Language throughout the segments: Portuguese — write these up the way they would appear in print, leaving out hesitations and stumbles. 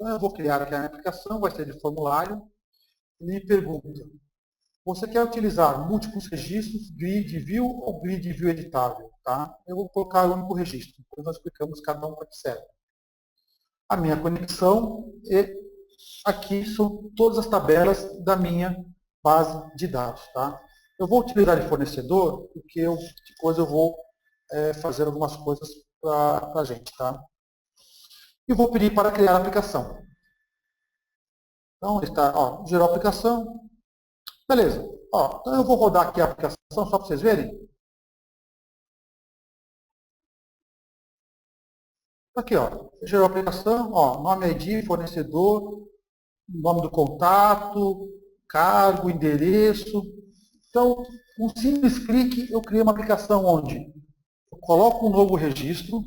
Então, eu vou criar aqui a minha aplicação, vai ser de formulário. Ele me pergunta, você quer utilizar múltiplos registros, grid view ou grid view editável? Tá? Eu vou colocar o único registro, depois nós explicamos cada um para que serve. A minha conexão e aqui são todas as tabelas da minha base de dados. Tá? Eu vou utilizar de fornecedor, porque depois eu vou fazer algumas coisas para a gente. Tá? E vou pedir para criar a aplicação. Então, está, gerou a aplicação. Beleza. Então eu vou rodar aqui a aplicação só para vocês verem. Aqui, gerou a aplicação, nome ID, fornecedor, nome do contato, cargo, endereço. Então, com um simples clique, eu criei uma aplicação onde eu coloco um novo registro,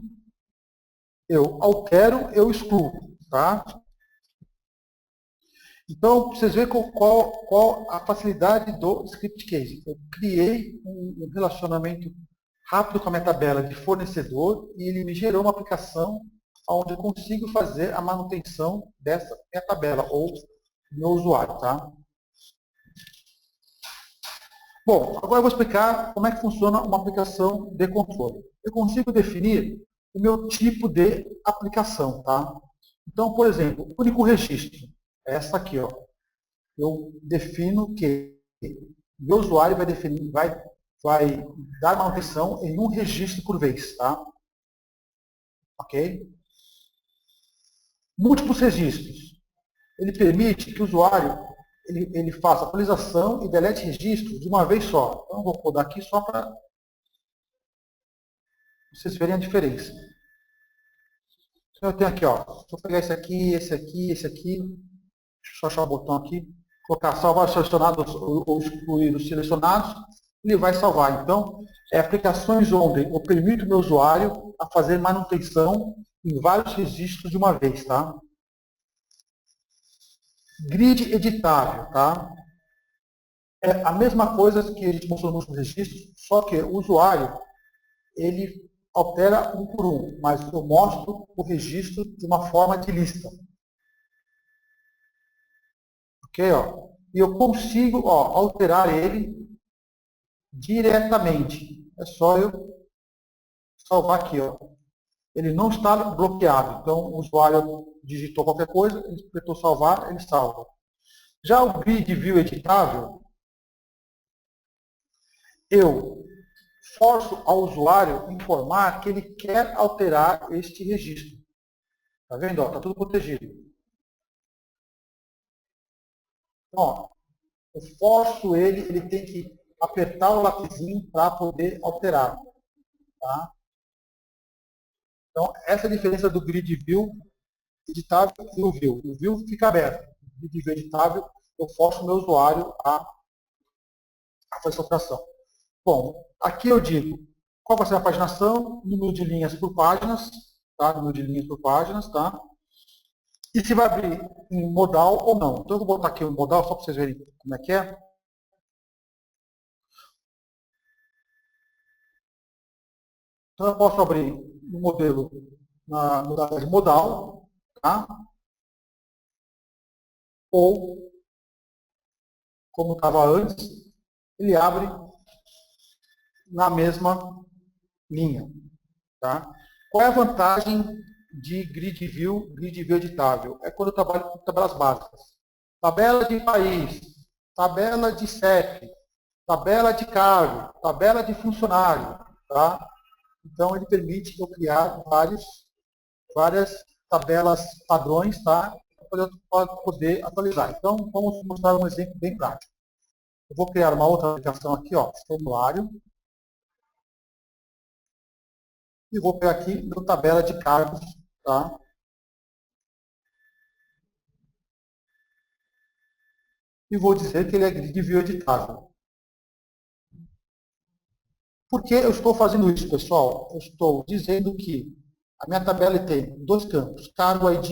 eu altero, eu excluo. Tá? Então, vocês verem qual a facilidade do script case. Eu criei um relacionamento rápido com a minha tabela de fornecedor e ele me gerou uma aplicação onde eu consigo fazer a manutenção dessa minha tabela ou meu usuário. Tá? Bom, agora eu vou explicar como é que funciona uma aplicação de controle. Eu consigo definir o meu tipo de aplicação. Tá? Então, por exemplo, o único registro é essa aqui. Eu defino que meu usuário vai dar manutenção em um registro por vez. Tá? Ok? Múltiplos registros. Ele permite que o usuário ele faça atualização e delete registros de uma vez só. Então, eu vou codar aqui só para vocês verem a diferença. Então, eu tenho aqui, vou pegar esse aqui, esse aqui, esse aqui. Deixa eu só achar o botão aqui. Colocar salvar selecionados ou excluir os selecionados. Ele vai salvar. Então, aplicações onde eu permito o meu usuário a fazer manutenção em vários registros de uma vez. Tá? Grid editável. Tá? É a mesma coisa que a gente mostrou nos registros, só que o usuário ele altera um por um, mas eu mostro o registro de uma forma de lista. Ok? E eu consigo alterar ele diretamente. É só eu salvar aqui. Ele não está bloqueado. Então, o usuário digitou qualquer coisa, ele apertou salvar, ele salva. Já o grid view editável, eu forço ao usuário informar que ele quer alterar este registro. Está vendo? Está tudo protegido. Então, eu forço ele tem que apertar o lapisinho para poder alterar. Tá? Então, essa é a diferença do grid view editável e o view. O view fica aberto. O grid view editável, eu forço o meu usuário a fazer essa operação. Bom, aqui eu digo qual vai ser a paginação, número de linhas por páginas, tá? Número de linhas por páginas, tá? E se vai abrir em modal ou não. Então, eu vou botar aqui o modal só para vocês verem como é que é. Então, eu posso abrir no modelo, na modalidade modal, tá? Ou, como estava antes, ele abre na mesma linha. Tá? Qual é a vantagem de grid view editável? É quando eu trabalho com tabelas básicas. Tabela de país, tabela de CEP, tabela de cargo, tabela de funcionário. Tá? Então, ele permite eu criar várias tabelas padrões, tá? Para poder atualizar. Então, vamos mostrar um exemplo bem prático. Eu vou criar uma outra aplicação aqui, formulário. E vou pegar aqui no tabela de cargos, tá? E vou dizer que ele é grid view editável. Por que eu estou fazendo isso, pessoal? Eu estou dizendo que a minha tabela tem dois campos, cargo ID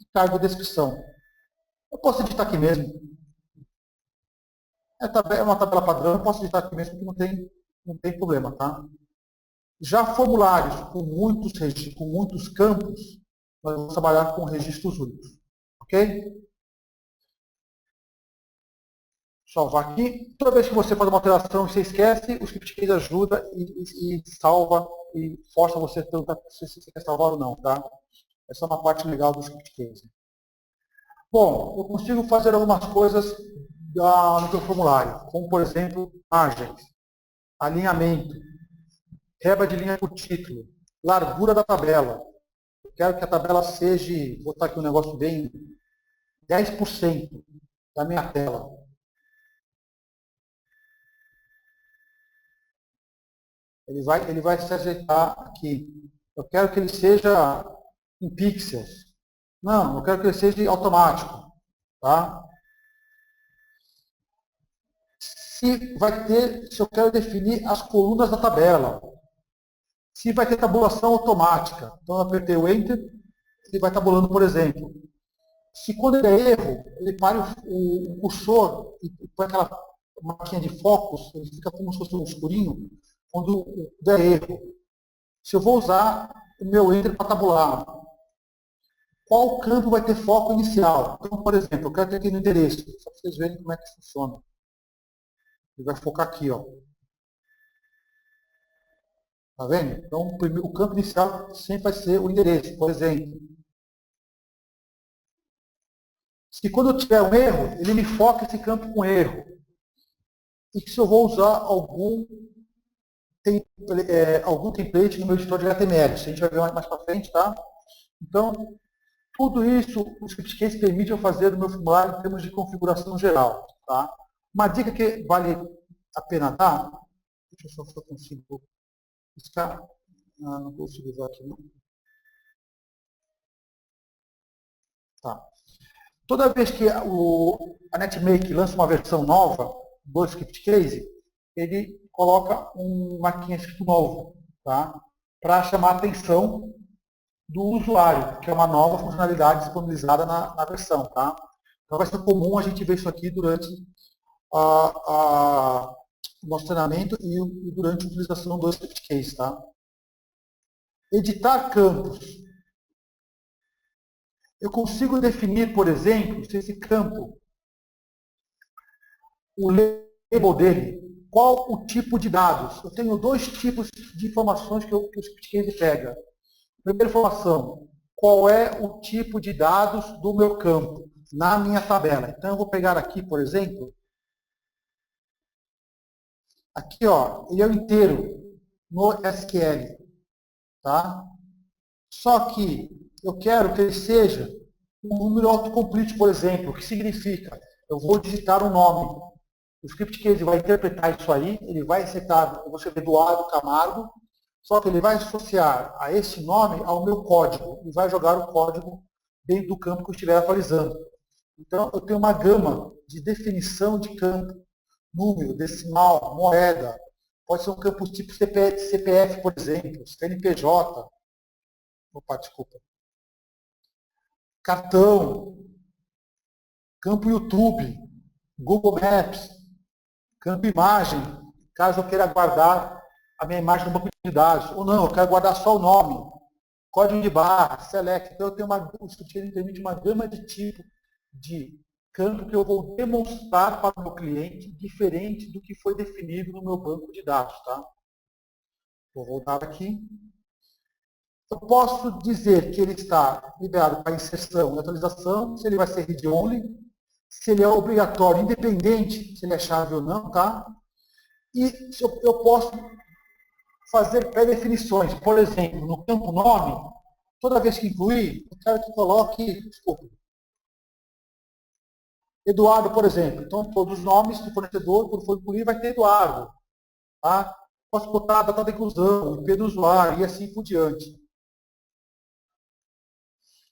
e cargo descrição. Eu posso editar aqui mesmo. É uma tabela padrão, eu posso editar aqui mesmo, porque não tem problema, tá? Já formulários com muitos campos, nós vamos trabalhar com registros únicos. Ok? Salvar aqui. Toda vez que você faz uma alteração e você esquece, o script case ajuda e salva e força você a perguntar se você quer salvar ou não, tá? Essa é uma parte legal do script case. Bom, eu consigo fazer algumas coisas no meu formulário, como, por exemplo, margens, alinhamento, reba de linha por título, largura da tabela. Eu quero que a tabela seja, vou botar aqui um negócio bem, 10% da minha tela. Ele vai se ajeitar aqui. Eu quero que ele seja em pixels. Não, eu quero que ele seja automático. Tá? Se eu quero definir as colunas da tabela. Se vai ter tabulação automática. Então eu apertei o Enter, ele vai tabulando, por exemplo. Se quando ele é erro, ele para o cursor e põe aquela marquinha de focos, ele fica como se fosse um escurinho, quando der erro. Se eu vou usar o meu Enter para tabular, qual campo vai ter foco inicial? Então, por exemplo, eu quero ter aqui no endereço, só para vocês verem como é que funciona. Ele vai focar aqui, ó. Tá vendo? Então, o campo inicial sempre vai ser o endereço, por exemplo. Se quando eu tiver um erro, ele me foca esse campo com erro. E que se eu vou usar algum template no meu editor de HTML. Isso a gente vai ver mais para frente, tá? Então, tudo isso o script case permite eu fazer no meu formulário em termos de configuração geral. Tá? Uma dica que vale a pena dar, deixa eu só ver se eu consigo piscar. Não consigo usar aqui, não. Tá. Toda vez que a NetMake lança uma versão nova do script case, ele coloca um marquinha escrito novo, tá? Para chamar a atenção do usuário, que é uma nova funcionalidade disponibilizada na versão. Tá? Então vai ser comum a gente ver isso aqui durante o nosso treinamento e durante a utilização do script case. Tá? Editar campos. Eu consigo definir, por exemplo, se esse campo, o label dele, qual o tipo de dados. Eu tenho dois tipos de informações que o script case pega. Primeira informação, qual é o tipo de dados do meu campo na minha tabela. Então, eu vou pegar aqui, por exemplo, aqui, ó, ele é o inteiro no SQL. Tá? Só que eu quero que ele seja um número autocomplete, por exemplo. O que significa? Eu vou digitar um nome. O script case vai interpretar isso aí, ele vai aceitar, eu vou escrever Eduardo Camargo, só que ele vai associar a esse nome ao meu código e vai jogar o código dentro do campo que eu estiver atualizando. Então, eu tenho uma gama de definição de campo, número, decimal, moeda. Pode ser um campo tipo CPF, por exemplo, CNPJ. Opa, desculpa. Cartão, campo YouTube, Google Maps, campo imagem, caso eu queira guardar a minha imagem no banco de dados. Ou não, eu quero guardar só o nome, código de barra, select. Então eu tenho o script case permite uma gama de tipo de campo que eu vou demonstrar para o meu cliente, diferente do que foi definido no meu banco de dados. Tá? Vou voltar aqui. Eu posso dizer que ele está liberado para inserção e atualização, se ele vai ser read-only, se ele é obrigatório, independente se ele é chave ou não, tá? E eu posso fazer pré-definições. Por exemplo, no campo nome, toda vez que incluir, eu quero que coloque, desculpa, Eduardo, por exemplo. Então, todos os nomes do fornecedor, quando for incluir, vai ter Eduardo. Tá? Posso botar a data da inclusão, o IP do usuário e assim por diante.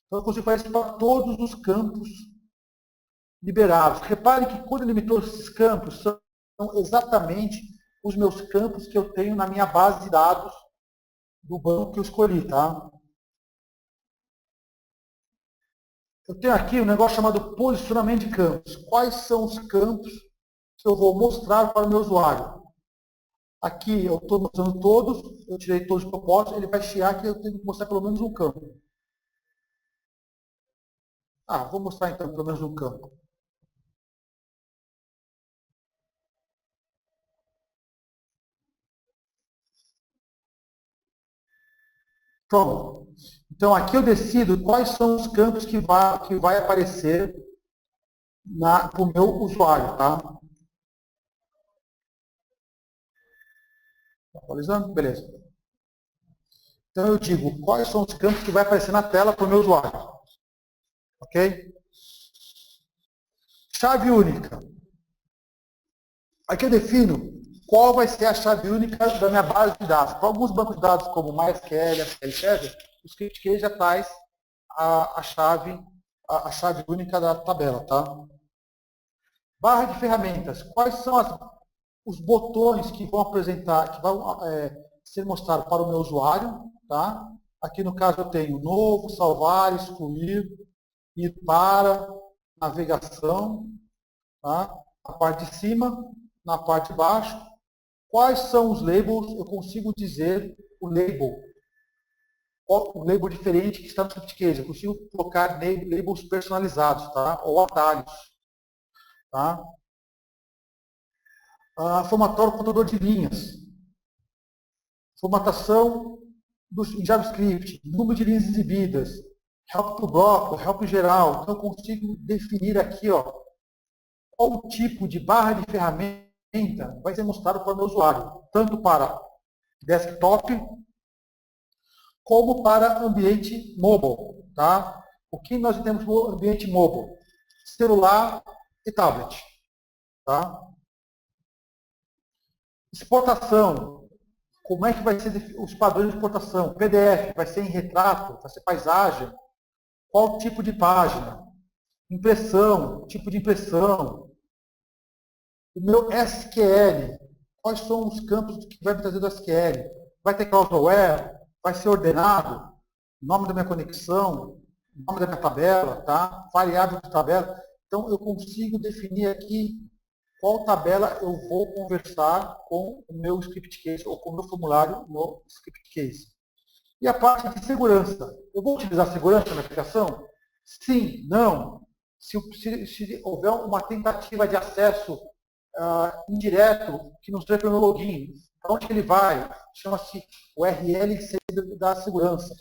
Então, eu consigo fazer isso para todos os campos liberados. Repare que quando ele limitou esses campos, são exatamente os meus campos que eu tenho na minha base de dados do banco que eu escolhi. Tá? Eu tenho aqui um negócio chamado posicionamento de campos. Quais são os campos que eu vou mostrar para o meu usuário? Aqui eu estou mostrando todos, eu tirei todos os propósitos, ele vai chiar que eu tenho que mostrar pelo menos um campo. Vou mostrar então pelo menos um campo. Pronto. Então aqui eu decido quais são os campos que vai aparecer para o meu usuário, tá? Atualizando? Beleza. Então eu digo quais são os campos que vai aparecer na tela para o meu usuário. Ok? Chave única. Aqui eu defino qual vai ser a chave única da minha base de dados. Para alguns bancos de dados, como MySQL, SQL Server, o script já traz a chave única da tabela. Tá? Barra de ferramentas. Quais são os botões que vão apresentar, que vão ser mostrados para o meu usuário? Tá? Aqui no caso eu tenho novo, salvar, excluir, ir para, navegação, tá? Na parte de cima, na parte de baixo. Quais são os labels? Eu consigo dizer o label diferente que está no script case. Eu consigo colocar labels personalizados, tá? Ou atalhos. Tá? Formatório contador de linhas. Formatação em JavaScript, número de linhas exibidas, help to bloco, help geral. Então eu consigo definir aqui, ó, qual o tipo de barra de ferramenta vai ser mostrado para o meu usuário, tanto para desktop como para ambiente mobile. Tá? O que nós temos no ambiente mobile? Celular e tablet. Tá? Exportação. Como é que vai ser os padrões de exportação? PDF, vai ser em retrato, vai ser paisagem? Qual tipo de página? Impressão, tipo de impressão. O meu SQL, quais são os campos que vai me trazer do SQL? Vai ter clause-aware? Vai ser ordenado? Nome da minha conexão? Nome da minha tabela? Tá? Variável de tabela. Então, eu consigo definir aqui qual tabela eu vou conversar com o meu script case ou com o meu formulário no script case. E a parte de segurança. Eu vou utilizar segurança na aplicação? Sim, não. Se houver uma tentativa de acesso indireto que nos leve para o meu login, para onde ele vai? Chama-se o RLC da segurança.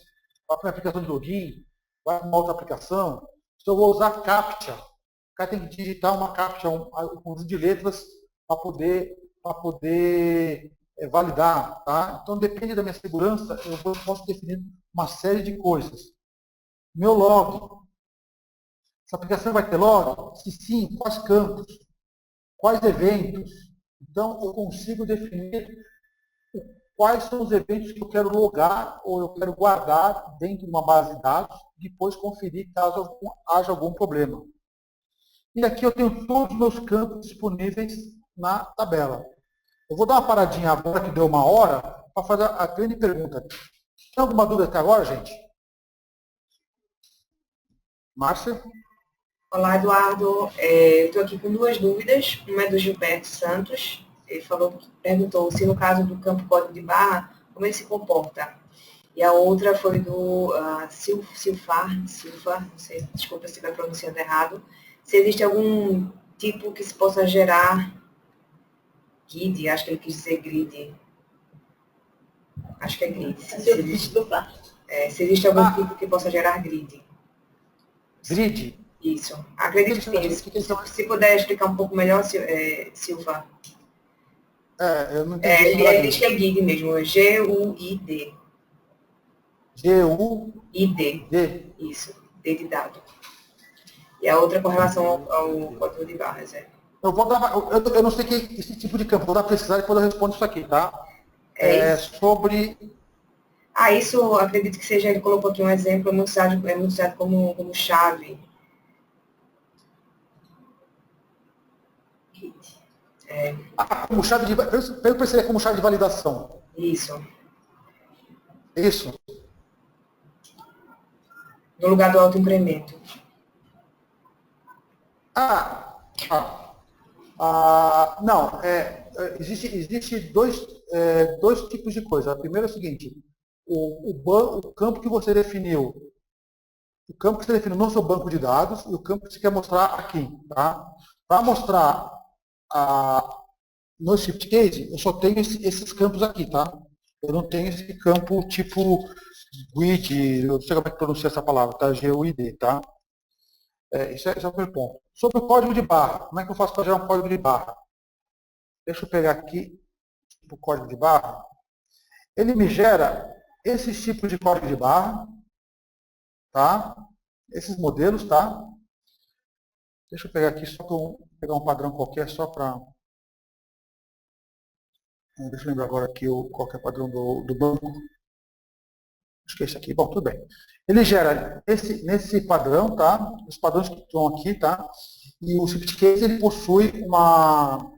Vai para a aplicação de login, vai para uma outra aplicação. Se eu vou usar CAPTCHA, o cara tem que digitar uma CAPTCHA, um conjunto de letras para poder validar. Tá? Então, depende da minha segurança, eu posso definir uma série de coisas. Meu log. Essa aplicação vai ter log? Se sim, quais campos? Quais eventos? Então, eu consigo definir quais são os eventos que eu quero logar ou eu quero guardar dentro de uma base de dados e depois conferir caso haja algum problema. E aqui eu tenho todos os meus campos disponíveis na tabela. Eu vou dar uma paradinha agora que deu uma hora para fazer a grande pergunta. Tem alguma dúvida até agora, gente? Márcia? Olá, Eduardo. Estou aqui com duas dúvidas. Uma é do Gilberto Santos. Ele perguntou se no caso do campo código de barra, como ele se comporta. E a outra foi do Silva, não sei, desculpa se estiver pronunciando errado. Se existe algum tipo que se possa gerar grid, acho que ele quis dizer grid. Acho que é grid. Se existe algum tipo que possa gerar grid. Grid? Isso. Acredito que sim. Se puder explicar um pouco melhor, Silva. Eu não entendi. Ele diz que é GUID mesmo, G-U-I-D. G-U-I-D. Isso, D de dado. E a outra com relação ao código de barras. Eu não sei esse tipo de campo, vou dar para precisar e depois eu respondo isso aqui, tá? Sobre... isso acredito que seja, ele colocou aqui um exemplo, é muito usado como chave. Como chave de... Eu pensei como chave de validação. Isso. Isso. No lugar do autoincremento. Não, existe dois tipos de coisa. A primeira é o seguinte, o campo que você definiu o campo que você define no seu banco de dados e o campo que você quer mostrar aqui. Tá? Para mostrar no script case, eu só tenho esses campos aqui. Tá? Eu não tenho esse campo tipo GUID, eu não sei como é que pronuncia essa palavra, tá? GUID. Tá? Esse é o primeiro ponto. Sobre o código de barra, como é que eu faço para gerar um código de barra? Deixa eu pegar aqui o código de barra. Ele me gera esses tipos de código de barra, tá? Esses modelos, tá? Deixa eu pegar aqui só para pegar um padrão qualquer, só para... Deixa eu lembrar agora aqui qual que é o padrão do banco. Acho que é esse aqui. Bom, tudo bem. Ele gera nesse padrão, tá? Os padrões que estão aqui, tá? E o script case, ele possui uma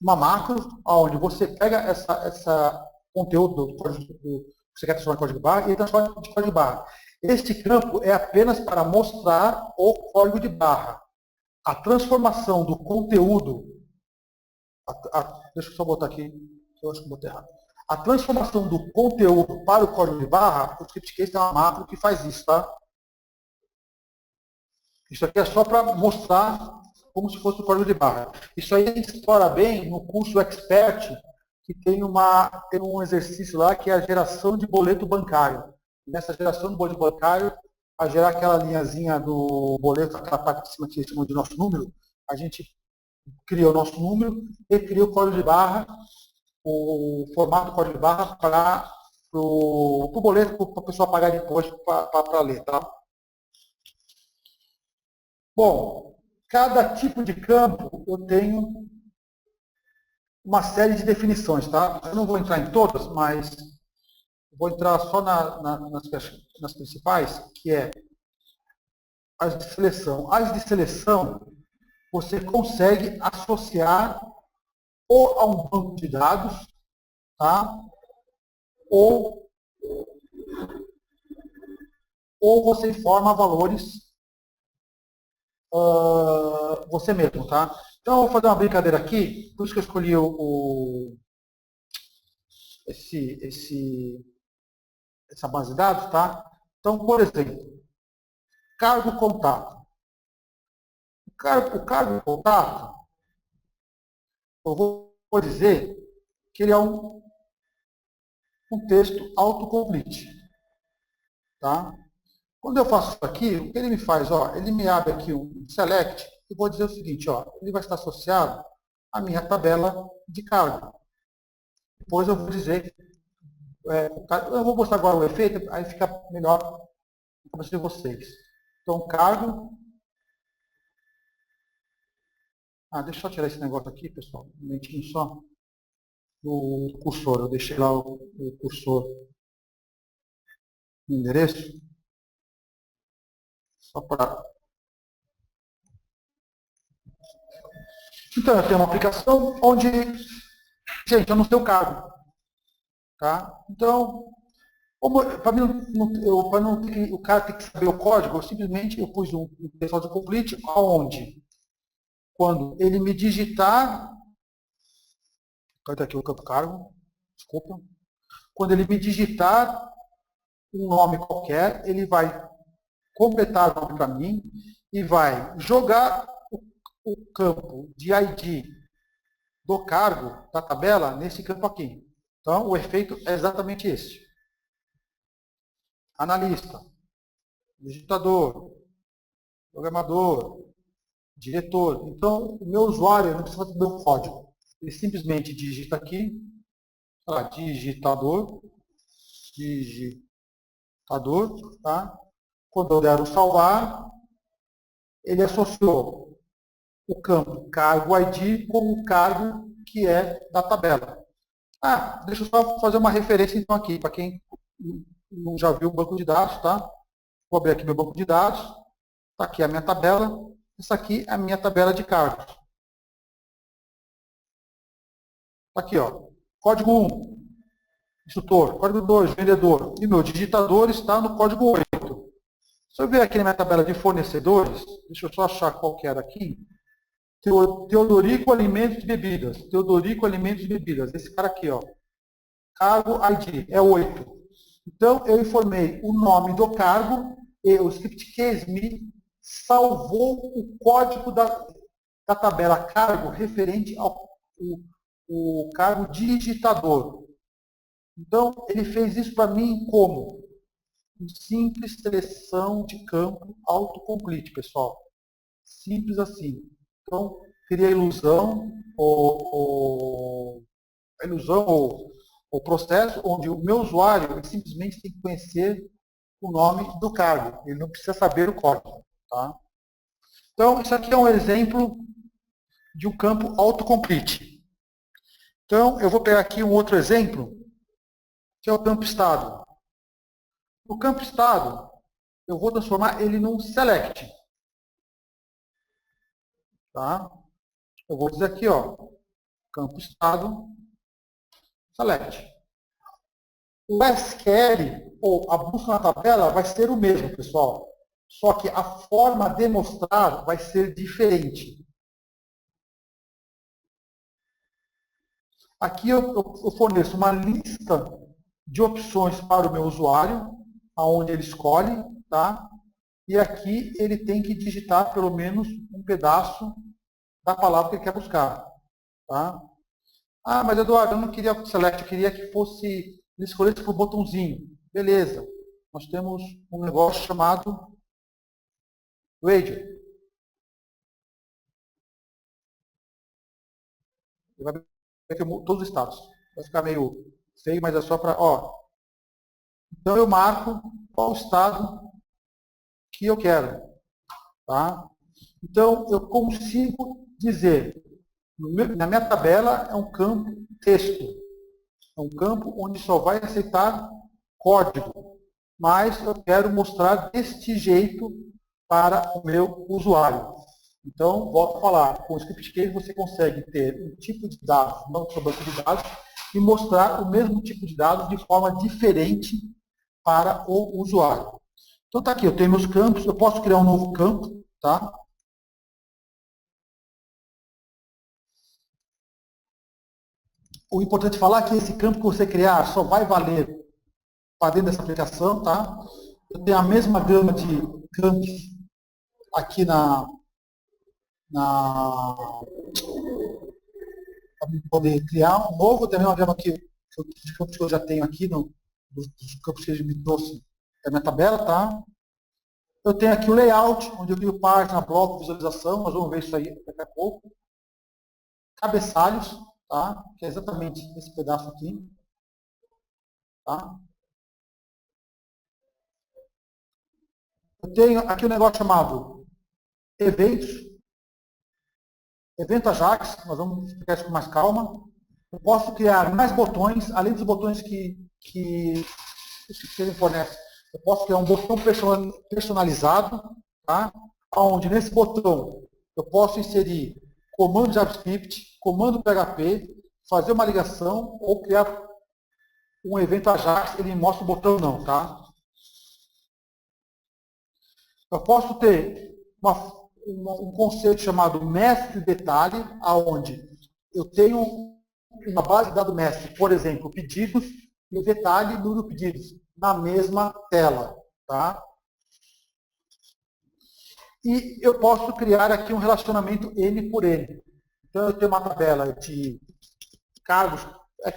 macro, onde você pega essa conteúdo do código que você quer transformar em código de barra e transforma em código de barra. Este campo é apenas para mostrar o código de barra. A transformação do conteúdo, deixa eu só botar aqui, eu acho que eu botei errado. A transformação do conteúdo para o código de barra, o script case tem uma macro que faz isso, tá? Isso aqui é só para mostrar como se fosse o código de barra. Isso aí a gente explora bem no curso Expert, que tem um exercício lá que é a geração de boleto bancário. Nessa geração de boleto bancário, a gerar aquela linhazinha do boleto, aquela parte de cima que chamamos de nosso número, a gente cria o nosso número e cria o código de barra, o formato do código de barra para o boleto, para a pessoa pagar depois para ler, tá? Bom, cada tipo de campo eu tenho uma série de definições, tá? Eu não vou entrar em todas, mas vou entrar só nas principais, que é as de seleção. As de seleção, você consegue associar ou a um banco de dados, tá? Ou você forma valores você mesmo, tá? Então, eu vou fazer uma brincadeira aqui, por isso que eu escolhi essa base de dados, tá? Então, por exemplo, cargo contato. O cargo contato, eu vou dizer que ele é um texto autocomplete, tá? Quando eu faço isso aqui, o que ele me faz? Ó, ele me abre aqui um select e vou dizer o seguinte, ó, ele vai estar associado à minha tabela de cargo. Depois eu vou dizer, eu vou mostrar agora o efeito, aí fica melhor para vocês. Então, cargo. Deixa eu só tirar esse negócio aqui, pessoal, um momentinho só. O cursor, eu deixei lá o cursor no endereço. Só para... Então, eu tenho uma aplicação onde, gente, eu não sei o cargo. Tá? Então, para não ter que, o cara ter que saber o código, eu simplesmente pus um pessoal de complete aonde? Quando ele me digitar, cadê aqui o campo cargo? Desculpa. Quando ele me digitar um nome qualquer, ele vai completar o nome para mim e vai jogar o campo de ID do cargo, da tabela, nesse campo aqui. Então, o efeito é exatamente esse. Analista, digitador, programador, diretor. Então, o meu usuário não precisa saber o código. Ele simplesmente digita aqui, digitador, tá? Quando eu der o salvar, ele associou o campo cargo ID com o cargo que é da tabela. Deixa eu só fazer uma referência então aqui, para quem não já viu o banco de dados, tá? Vou abrir aqui meu banco de dados, está aqui a minha tabela, essa aqui é a minha tabela de cargos. Está aqui, ó, código 1, instrutor, código 2, vendedor, e meu digitador está no código 8. Se eu ver aqui na minha tabela de fornecedores, deixa eu só achar qual que era aqui, Teodorico Alimentos e Bebidas. Teodorico Alimentos e Bebidas. Esse cara aqui, ó. Cargo ID é 8. Então, eu informei o nome do cargo e o script case me salvou o código da tabela cargo referente ao o cargo digitador. Então, ele fez isso para mim como? Simples seleção de campo autocomplete, pessoal. Simples assim. Então, cria a ilusão, o processo onde o meu usuário ele simplesmente tem que conhecer o nome do cargo. Ele não precisa saber o código. Tá? Então, isso aqui é um exemplo de um campo autocomplete. Então, eu vou pegar aqui um outro exemplo, que é o campo estado. No campo estado, eu vou transformar ele num select. Tá? Eu vou dizer aqui, ó, campo estado, select. O SQL, ou a busca na tabela, vai ser o mesmo, pessoal. Só que a forma de mostrar vai ser diferente. Aqui eu forneço uma lista de opções para o meu usuário, aonde ele escolhe, tá? E aqui ele tem que digitar pelo menos um pedaço da palavra que ele quer buscar, tá? Ah, mas Eduardo, eu não queria select, eu queria que fosse, ele escolhesse por botãozinho. Beleza. Nós temos um negócio chamado radio. Ele vai ver aqui todos os estados. Vai ficar meio feio, mas é só para, ó. Então eu marco qual estado que eu quero, tá? Então eu consigo dizer, na minha tabela é um campo texto, é um campo onde só vai aceitar código, mas eu quero mostrar deste jeito para o meu usuário. Então, volto a falar, com o script case você consegue ter um tipo de dados, não só banco de dados, e mostrar o mesmo tipo de dados de forma diferente para o usuário. Então tá aqui, eu tenho meus campos, eu posso criar um novo campo, tá? O importante é falar é que esse campo que você criar só vai valer para dentro dessa aplicação, tá? Eu tenho a mesma gama de campos aqui para poder criar um novo, também uma gama de campos que eu já tenho aqui, dos campos que ele me trouxe da minha tabela, tá? Eu tenho aqui o layout, onde eu crio página, bloco, visualização, nós vamos ver isso aí daqui a pouco. Cabeçalhos, tá? Que é exatamente esse pedaço aqui. Tá? Eu tenho aqui um negócio chamado eventos. Evento Ajax, nós vamos explicar isso com mais calma. Eu posso criar mais botões, além dos botões que ele fornece. Eu posso criar um botão personalizado, tá? Onde nesse botão eu posso inserir comando JavaScript, comando PHP, fazer uma ligação ou criar um evento Ajax, ele mostra o botão não, tá? Eu posso ter um conceito chamado mestre detalhe, aonde eu tenho uma base de dados mestre, por exemplo, pedidos e o detalhe número de pedidos na mesma tela, tá? E eu posso criar aqui um relacionamento N por N. Então eu tenho uma tabela de cargos,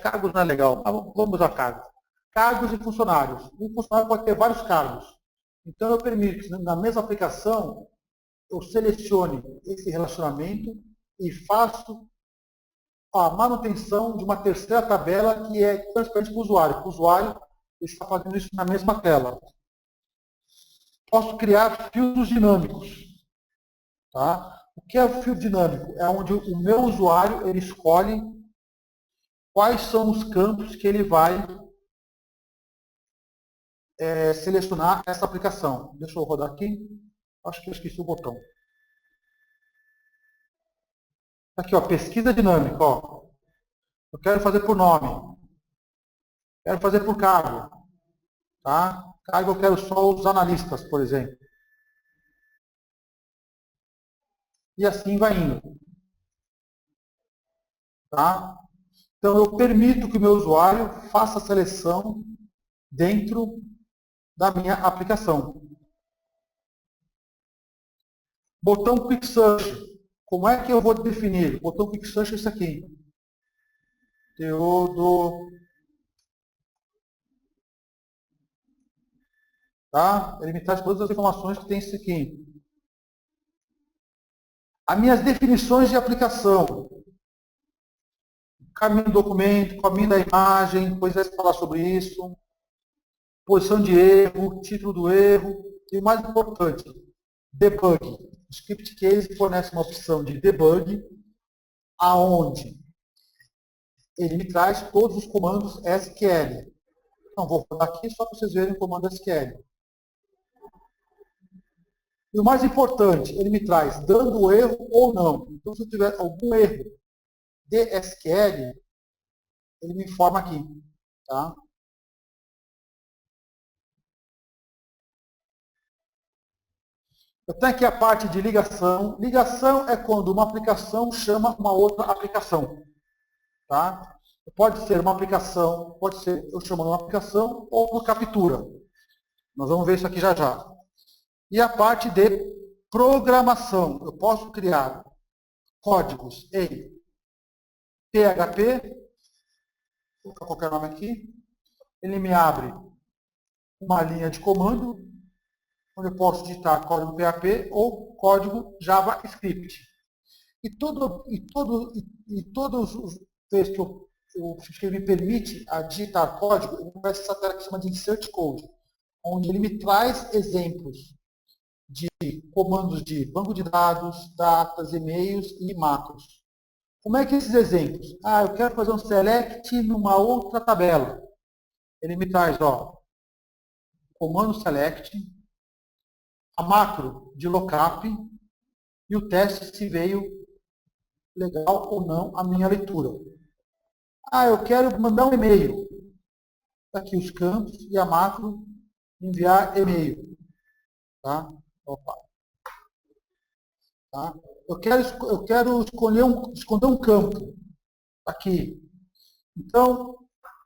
cargos não é legal, vamos usar cargos. Cargos e funcionários. Um funcionário pode ter vários cargos. Então eu permito que na mesma aplicação eu selecione esse relacionamento e faço a manutenção de uma terceira tabela que é transparente para o usuário. O usuário está fazendo isso na mesma tela. Posso criar filtros dinâmicos. Tá? O que é o filtro dinâmico? É onde o meu usuário ele escolhe quais são os campos que ele vai selecionar essa aplicação. Deixa eu rodar aqui. Acho que eu esqueci o botão. Aqui, ó, pesquisa dinâmica. Ó. Eu quero fazer por nome. Quero fazer por cargo. Tá? Cargo eu quero só os analistas, por exemplo. E assim vai indo. Tá? Então eu permito que o meu usuário faça a seleção dentro da minha aplicação. Botão Quick Search. Como é que eu vou definir? Botão Quick Search é isso aqui. Teodo. Tá? Ele me traz todas as informações que tem isso aqui. As minhas definições de aplicação. Caminho do documento, caminho da imagem, depois vai falar sobre isso. Posição de erro, título do erro. E o mais importante, debug. O script case fornece uma opção de debug, aonde ele me traz todos os comandos SQL. Não vou rodar aqui só para vocês verem o comando SQL. E o mais importante, ele me traz dando erro ou não. Então, se eu tiver algum erro de SQL, ele me informa aqui. Tá? Eu tenho aqui a parte de ligação. Ligação é quando uma aplicação chama uma outra aplicação. Tá? Pode ser uma aplicação, pode ser eu chamando uma aplicação ou por captura. Nós vamos ver isso aqui já já. E a parte de programação. Eu posso criar códigos em PHP, vou colocar qualquer nome aqui. Ele me abre uma linha de comando, onde eu posso digitar código PHP ou código JavaScript. E todos os vezes que ele me permite a digitar código, ele vai essa tela que chama de Insert Code, onde ele me traz exemplos de comandos de banco de dados, datas, e-mails e macros. Como é que esses exemplos? Eu quero fazer um select numa outra tabela. Ele me traz, comando select, a macro de lookup e o teste se veio legal ou não a minha leitura. Eu quero mandar um e-mail. Aqui os campos e a macro enviar e-mail. Tá? Opa. Tá? Eu quero esconder um campo aqui. Então,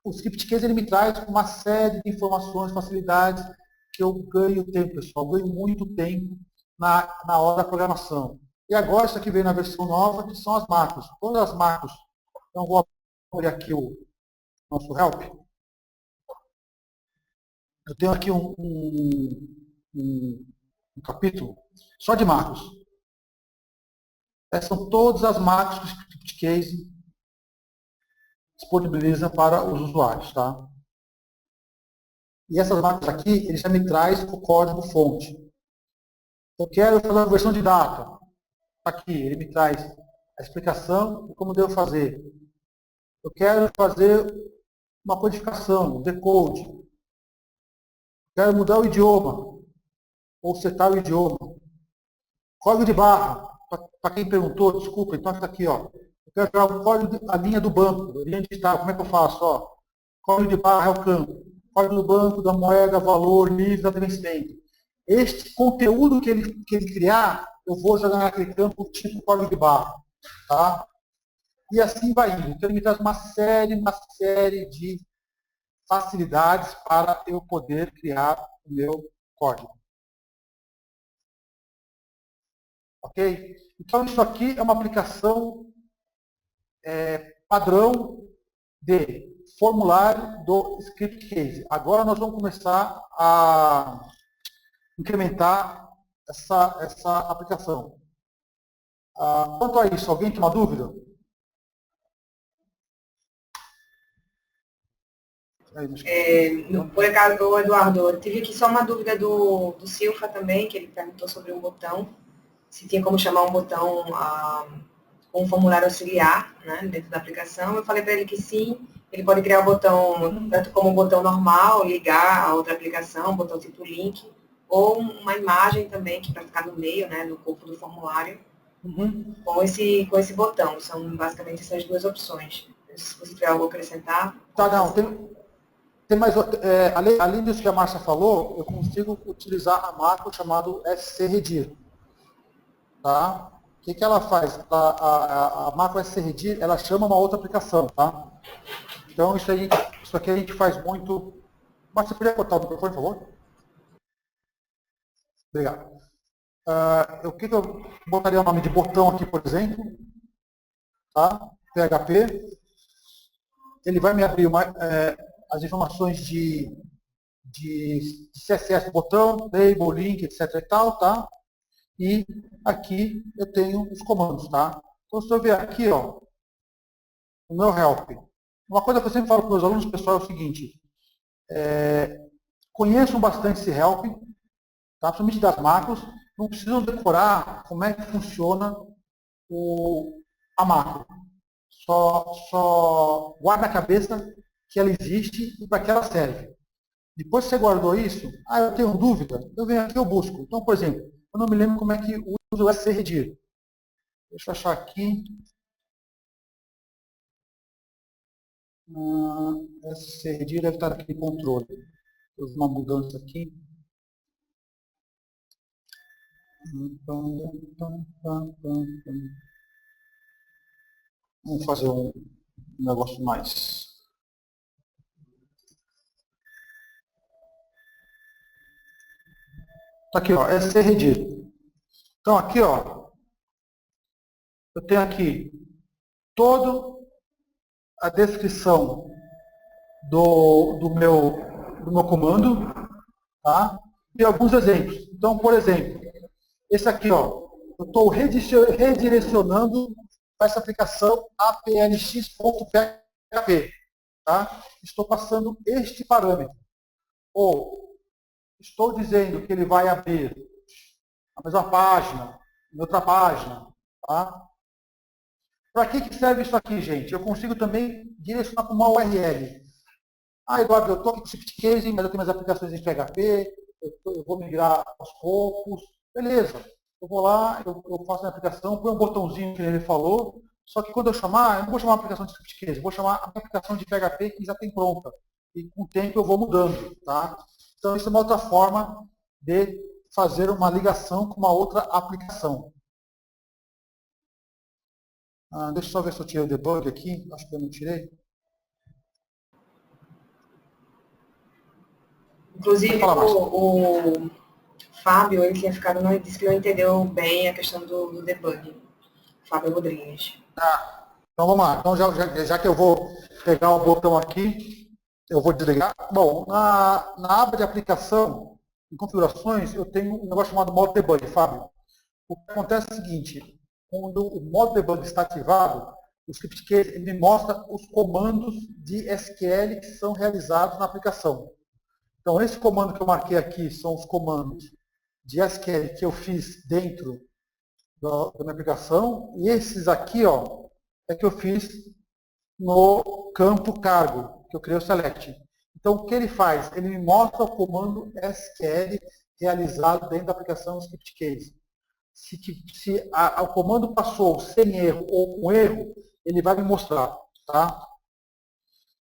o script case ele me traz uma série de informações, facilidades que eu ganho tempo, pessoal. Eu ganho muito tempo na hora da programação. E agora, isso aqui veio na versão nova, que são as macros. Todas as macros. Então, vou abrir aqui o nosso help. Eu tenho aqui um capítulo só de macros. Essas são todas as macros que o script case disponibiliza para os usuários. Tá? E essas macros aqui, ele já me traz o código fonte. Eu quero fazer uma versão de data. Aqui, ele me traz a explicação de como devo fazer. Eu quero fazer uma codificação, um decode. Eu quero mudar o idioma, ou setar o idioma. Código de barra, para quem perguntou, desculpa, então está aqui, ó. Eu quero jogar o código, a linha do banco, a linha digital, como é que eu faço? Código de barra é o campo. Código do banco, da moeda, valor, livre, data de vencimento. Este conteúdo que ele criar, eu vou jogar naquele campo tipo código de barra. Tá? E assim vai indo. Então, ele me traz uma série de facilidades para eu poder criar o meu código. Ok? Então, isso aqui é uma aplicação padrão de formulário do script case. Agora nós vamos começar a incrementar essa aplicação. Quanto a isso, alguém tem uma dúvida? Por acaso, Eduardo, eu tive aqui só uma dúvida do Silfa também, que ele perguntou sobre um botão, se tinha como chamar um botão com um formulário auxiliar, né, dentro da aplicação. Eu falei para ele que sim, ele pode criar o botão tanto como um botão normal, ligar a outra aplicação, um botão tipo link, ou uma imagem também, que para ficar no meio, né, no corpo do formulário, com esse botão. São basicamente essas duas opções. Se você tiver algo a acrescentar. Tá, não, tem mais, além disso que a Márcia falou, eu consigo utilizar a macro chamada scredir. Tá? O que ela faz? A macro scredir, ela chama uma outra aplicação. Tá? Então, isso aqui a gente faz muito. Mas você podia cortar o microfone, por favor? Obrigado. o que eu botaria o nome de botão aqui, por exemplo, tá? PHP. Ele vai me abrir as informações de CSS botão, label, link, etc e tal, tá? E aqui eu tenho os comandos, tá? Então, se eu ver aqui, ó, o meu help. Uma coisa que eu sempre falo para os meus alunos, pessoal, é o seguinte, conheçam bastante esse help, tá? Principalmente das macros, não precisam decorar como é que funciona a macro. Só guarda a cabeça que ela existe e para que ela serve. Depois que você guardou isso, eu tenho dúvida, eu venho aqui e eu busco. Então, por exemplo, eu não me lembro como é que usa o scredir. Deixa eu achar aqui. Scredir deve estar aqui no controle. Eu fiz uma mudança aqui. Vamos fazer um negócio mais. Tá aqui, ó, scredir. Então, aqui, ó, eu tenho aqui toda a descrição do meu comando, tá? E alguns exemplos. Então, por exemplo, esse aqui, ó, eu estou redirecionando para essa aplicação aplx.php, tá? Estou passando este parâmetro. Ou estou dizendo que ele vai abrir a mesma página, em outra página, tá? Para que serve isso aqui, gente? Eu consigo também direcionar para uma URL. Eduardo, eu estou aqui com o Script Case, mas eu tenho minhas aplicações em PHP, eu vou migrar aos poucos. Beleza, eu vou lá, eu faço a aplicação, põe um botãozinho que ele falou, só que quando eu chamar, eu não vou chamar a aplicação de Script Case, eu vou chamar a minha aplicação de PHP que já tem pronta. E com o tempo eu vou mudando. Tá? Então, isso é uma outra forma de fazer uma ligação com uma outra aplicação. Deixa eu só ver se eu tirei o debug aqui, acho que eu não tirei. Inclusive, o Fábio, ele tinha ficado, não, disse que não entendeu bem a questão do debug. Fábio Rodrigues. Então vamos lá. Então, já que eu vou pegar o botão aqui, eu vou desligar. Bom, na aba de aplicação, em configurações, eu tenho um negócio chamado modo debug, Fábio. O que acontece é o seguinte, quando o modo debug está ativado, o script case ele me mostra os comandos de SQL que são realizados na aplicação. Então, esse comando que eu marquei aqui são os comandos de SQL que eu fiz dentro da minha aplicação, e esses aqui, ó, é que eu fiz no campo cargo, que eu criei o select. Então, o que ele faz? Ele me mostra o comando SQL realizado dentro da aplicação Script Case. Se o comando passou sem erro ou com erro, ele vai me mostrar. Tá?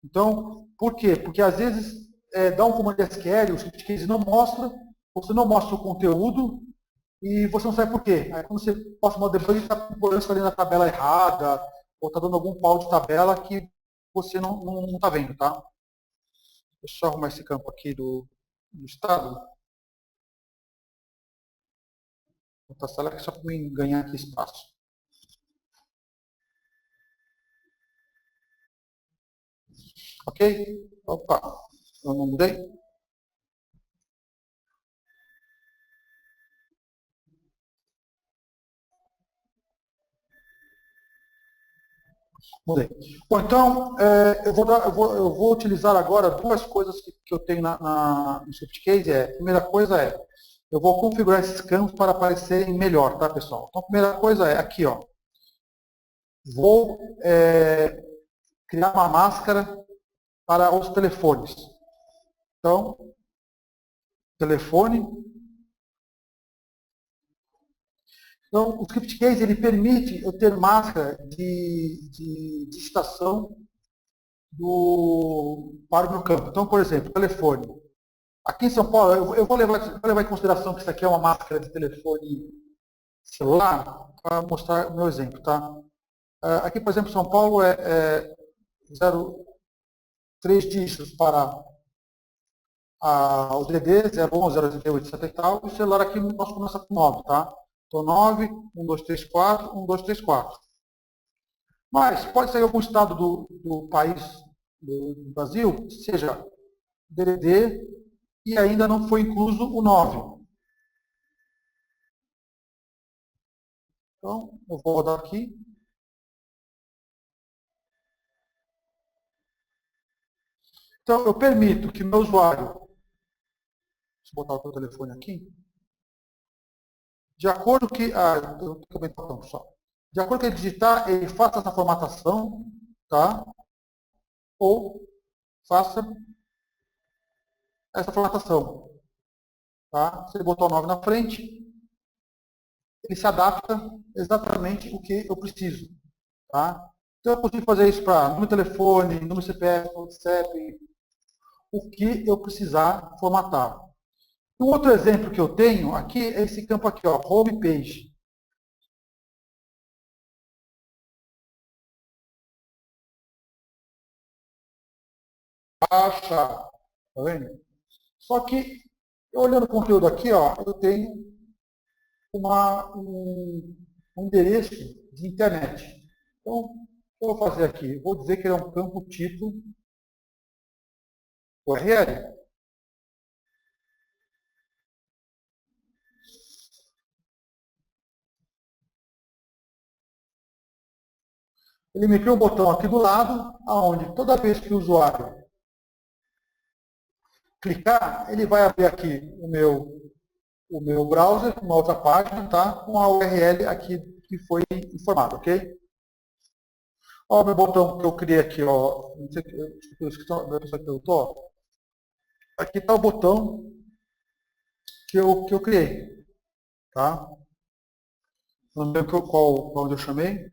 Então, por quê? Porque às vezes dá um comando SQL, o Script Case não mostra, você não mostra o conteúdo, e você não sabe por quê. Aí quando você posta o modo debug, ele está ali na tabela errada, ou está dando algum pau de tabela que você não está vendo, tá? Deixa eu arrumar esse campo aqui do estado. Vou botar select só para mim ganhar aqui espaço. Ok? Opa, eu não mudei? Mudei. Bom, então, eu vou utilizar agora duas coisas que eu tenho no Script Case. A primeira coisa é, eu vou configurar esses campos para aparecerem melhor, tá, pessoal? Então, a primeira coisa é, aqui, ó. Vou criar uma máscara para os telefones. Então, telefone. Então, o Script Case ele permite eu ter máscara de digitação para o meu campo. Então, por exemplo, telefone. Aqui em São Paulo, eu vou levar em consideração que isso aqui é uma máscara de telefone celular para mostrar o meu exemplo. Tá? Aqui, por exemplo, São Paulo é 3 dígitos para o DD 011, 088, etc e tal, e o celular aqui nós começa com 9, tá? Então 9, 1, 2, 3, 4, 1, 2, 3, 4. Mas pode ser algum estado do país, do Brasil, seja DDD e ainda não foi incluso o 9. Então, eu vou rodar aqui. Então, eu permito que o meu usuário, deixa eu botar o meu telefone aqui, de acordo que, eu também estou pessoal, de acordo que ele digitar, ele faça essa formatação, tá? Ou faça essa formatação, tá? Se ele botar o 9 na frente, ele se adapta exatamente o que eu preciso, tá? Então, eu consigo fazer isso para número de telefone, número de CPF, número de CEP, o que eu precisar formatar. Um outro exemplo que eu tenho aqui é esse campo aqui, ó, home page. Baixa, tá vendo? Só que, olhando o conteúdo aqui, ó, eu tenho um endereço de internet. Então, o que eu vou fazer aqui? Vou dizer que ele é um campo tipo URL. Ele me cria um botão aqui do lado, aonde toda vez que o usuário clicar, ele vai abrir aqui o meu browser, uma outra página, tá? Com a URL aqui que foi informado, ok? Ó, o meu botão que eu criei aqui, ó, não sei da pessoa que perguntou, aqui está o botão que eu criei, tá? Não lembro qual onde eu chamei.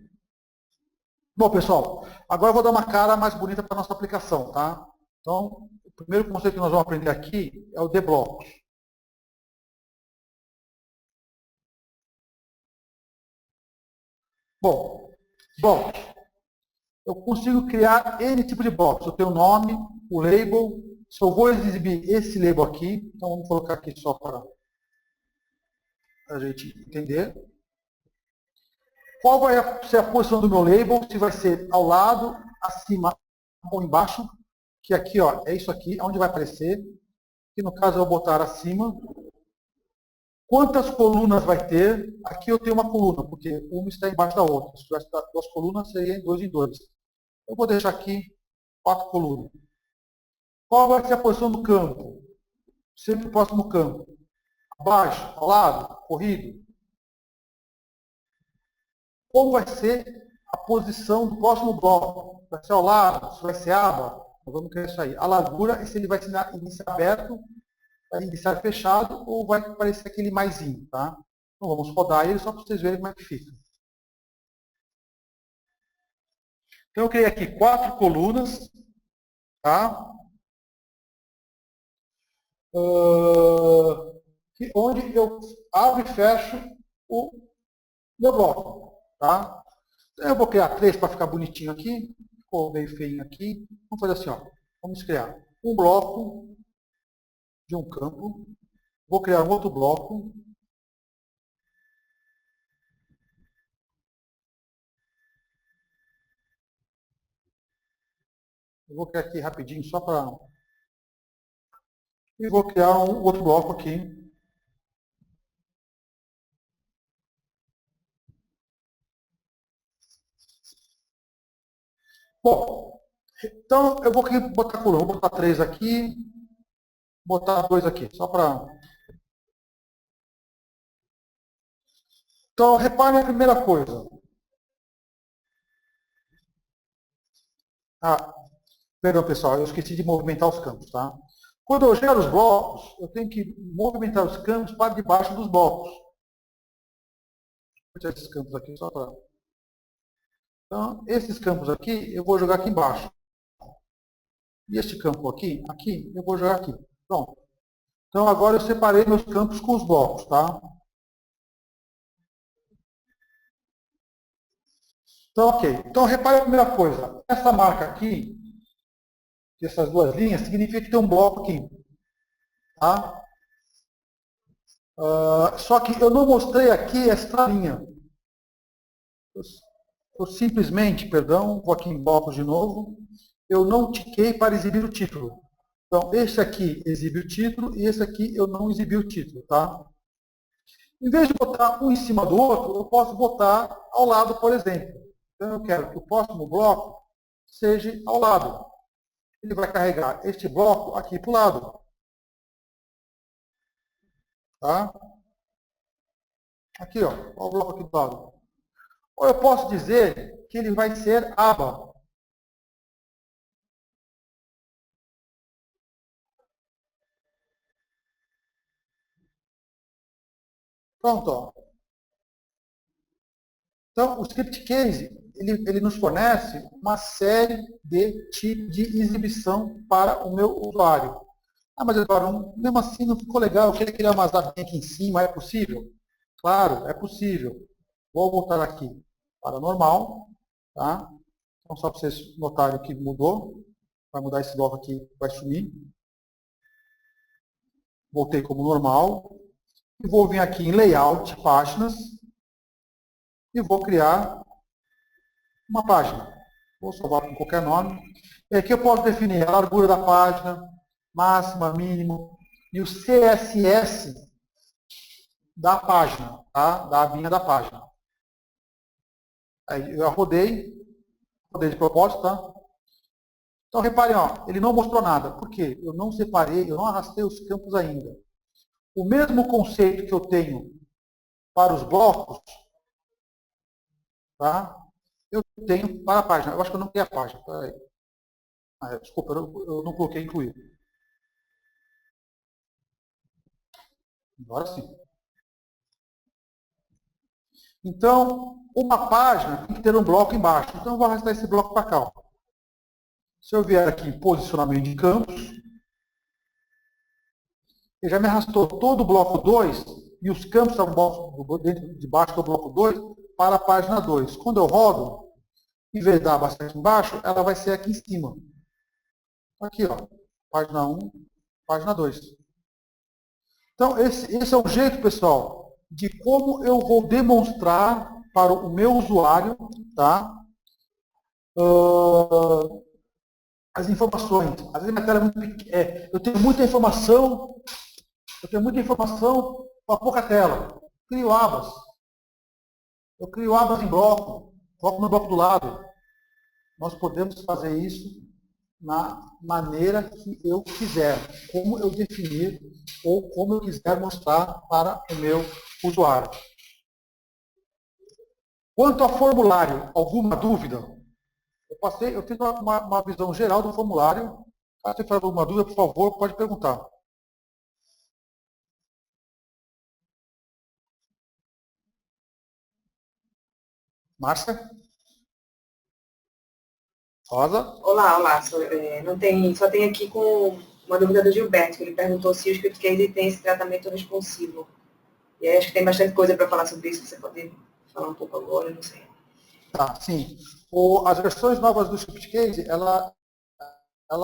Bom, pessoal, agora eu vou dar uma cara mais bonita para a nossa aplicação, tá? Então, o primeiro conceito que nós vamos aprender aqui é o de blocos. Bom, blocos. Eu consigo criar N tipo de blocos. Eu tenho o nome, o label. Se eu vou exibir esse label aqui, então vamos colocar aqui só para a gente entender. Qual vai ser a posição do meu label? Se vai ser ao lado, acima ou embaixo. Que aqui, ó, é isso aqui, onde vai aparecer. Que no caso eu vou botar acima. Quantas colunas vai ter? Aqui eu tenho uma coluna, porque uma está embaixo da outra. Se tivesse duas colunas, seria dois em dois. Eu vou deixar aqui 4 colunas. Qual vai ser a posição do campo? Sempre próximo do campo. Abaixo, ao lado, corrido. Como vai ser a posição do próximo bloco? Vai ser ao lado? Se vai ser aba? Nós vamos querer isso aí. A largura, se ele vai iniciar aberto, vai iniciar fechado, ou vai aparecer aquele maisinho, tá? Então vamos rodar ele só para vocês verem como é que fica. Então eu criei aqui 4 colunas, tá? Onde eu abro e fecho o meu bloco, tá? Eu vou criar 3 para ficar bonitinho aqui. Ficou meio feinho aqui. Vamos fazer assim, ó. Vamos criar um bloco de um campo. Vou criar um outro bloco. Eu vou criar aqui rapidinho só para... E vou criar um outro bloco aqui. Bom, então eu vou botar coluna. Vou botar 3 aqui. Botar 2 aqui, só para... Então, reparem a primeira coisa. Ah, perdão, pessoal, eu esqueci de movimentar os campos, tá? Quando eu gero os blocos, eu tenho que movimentar os campos para debaixo dos blocos. Vou tirar esses campos aqui só para... Então, esses campos aqui, eu vou jogar aqui embaixo. E este campo aqui, eu vou jogar aqui. Pronto. Então, agora eu separei meus campos com os blocos, tá? Então, ok. Então, repare a primeira coisa. Essa marca aqui, essas duas linhas, significa que tem um bloco aqui. Tá? Só que eu não mostrei aqui esta linha. Eu simplesmente, perdão, vou aqui em blocos de novo, eu não tiquei para exibir o título. Então, esse aqui exibe o título e esse aqui eu não exibi o título, tá? Em vez de botar um em cima do outro, eu posso botar ao lado, por exemplo. Então, eu quero que o próximo bloco seja ao lado. Ele vai carregar este bloco aqui para o lado. Tá? Aqui, ó, o bloco aqui do lado. Ou eu posso dizer que ele vai ser aba. Pronto, ó. Então, o script case, ele nos fornece uma série de tipos de exibição para o meu usuário. Ah, mas Eduardo, mesmo assim não ficou legal, eu queria criar umas abinhas aqui em cima, é possível? Claro, é possível. Vou voltar aqui para normal, tá? Então, só para vocês notarem que mudou. Vai mudar esse bloco aqui, vai sumir. Voltei como normal. E vou vir aqui em Layout, Páginas. E vou criar uma página. Vou salvar com qualquer nome. E aqui eu posso definir a largura da página, máxima, mínimo, e o CSS da página, tá? Da abinha da página. Aí eu rodei de propósito, tá? Então, reparem, ó, ele não mostrou nada. Por quê? Eu não separei, eu não arrastei os campos ainda. O mesmo conceito que eu tenho para os blocos, tá? Eu tenho para a página. Eu acho que eu não criei a página. Desculpa, eu não coloquei incluir. Agora sim. Então, uma página tem que ter um bloco embaixo. Então, eu vou arrastar esse bloco para cá. Ó. Se eu vier aqui em posicionamento de campos, ele já me arrastou todo o bloco 2 e os campos estão dentro de baixo do bloco 2 para a página 2. Quando eu rodo, em vez de dar bastante embaixo, ela vai ser aqui em cima. Aqui, ó, página 1, página 2. Então, esse é o jeito, pessoal, de como eu vou demonstrar para o meu usuário, tá? As informações. Às vezes minha tela é muito pequena. Eu tenho muita informação com pouca tela. Crio abas. Eu crio abas em bloco, coloco no bloco do lado. Nós podemos fazer isso na maneira que eu quiser, como eu definir ou como eu quiser mostrar para o meu usuário. Quanto ao formulário, alguma dúvida? Eu fiz uma visão geral do formulário. Se você tiver alguma dúvida, por favor, pode perguntar. Márcia? Rosa? Olá. Só tem aqui com uma dúvida do Gilberto, que ele perguntou se o script case tem esse tratamento responsivo. E aí acho que tem bastante coisa para falar sobre isso, você pode falar um pouco agora, não sei. Tá, sim. As versões novas do script case, ela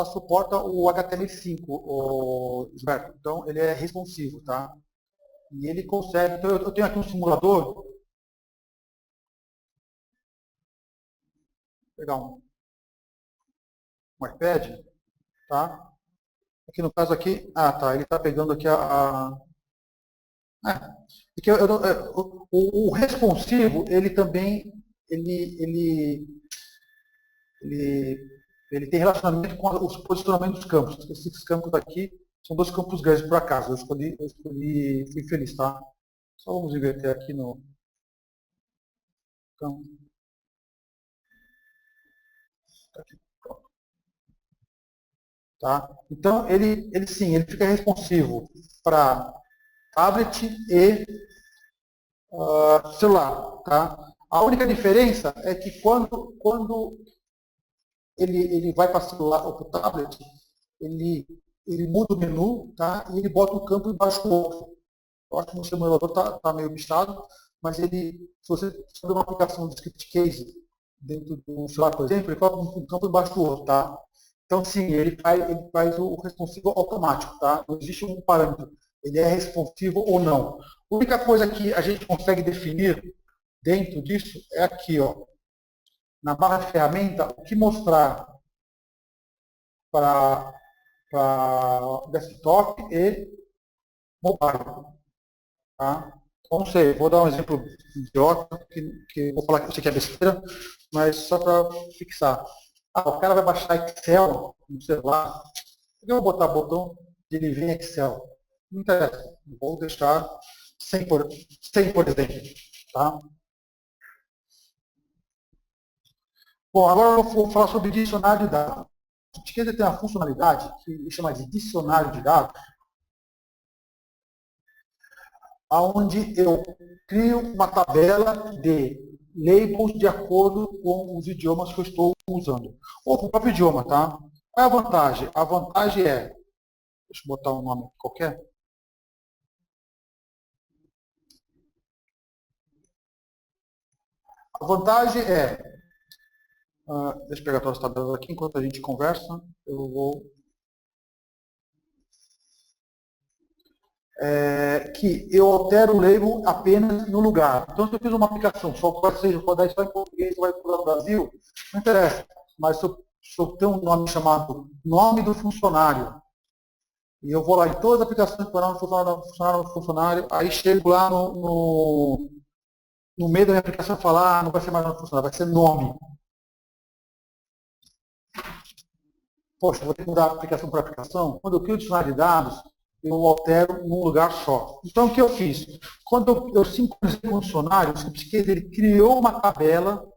suporta o HTML5, Gilberto. Então, ele é responsivo, tá? E ele consegue... Então, eu tenho aqui um simulador. Vou pegar um iPad, tá? Aqui no caso aqui... Ah, tá. Ele está pegando aqui o responsivo, ele também... Ele tem relacionamento com os posicionamentos dos campos. Esses campos aqui são dois campos grandes, por acaso. Eu escolhi, fui feliz, tá? Só vamos inverter aqui no campo. Tá? Então, ele fica responsivo para tablet e celular. Tá? A única diferença é que quando ele vai para o celular ou para o tablet, ele muda o menu, tá? E ele bota um campo embaixo do outro. Eu acho que o simulador está meio bichado, mas se você fazer uma aplicação de script case dentro do celular, por exemplo, ele coloca um campo embaixo do outro, tá? Então, sim, ele faz o responsivo automático, tá? Não existe um parâmetro. Ele é responsivo ou não. A única coisa que a gente consegue definir dentro disso é aqui, ó, na barra de ferramenta, o que mostrar para desktop e mobile. Tá? Então, não sei, vou dar um exemplo idiota, que vou falar que você quer besteira, mas só para fixar. O cara vai baixar Excel no celular, por que eu vou botar botão de ele vir em Excel? Não interessa, vou deixar sem por exemplo. Tá? Bom, agora eu vou falar sobre dicionário de dados. A etiqueta tem uma funcionalidade que ele chama de dicionário de dados, onde eu crio uma tabela de labels de acordo com os idiomas que eu estou usando. Ou com o próprio idioma, tá? Qual é a vantagem? A vantagem é, deixa eu botar um nome qualquer. A vantagem é, deixa eu pegar todas as tabelas aqui enquanto a gente conversa, eu vou que eu altero o label apenas no lugar. Então, se eu fiz uma aplicação, só pode ser rodar isso em português, vai para o Brasil, não interessa. Mas se eu tenho um nome chamado nome do funcionário, e eu vou lá em todas as aplicações para funcionário, aí chego lá no meio da minha aplicação e falar, não vai ser mais nome do funcionário, vai ser nome. Poxa, vou ter que mudar a aplicação por aplicação. Quando eu crio o dicionário de dados, eu altero num lugar só. Então, o que eu fiz? Quando eu sincronizei com o dicionário, o ScriptCase ele criou uma tabela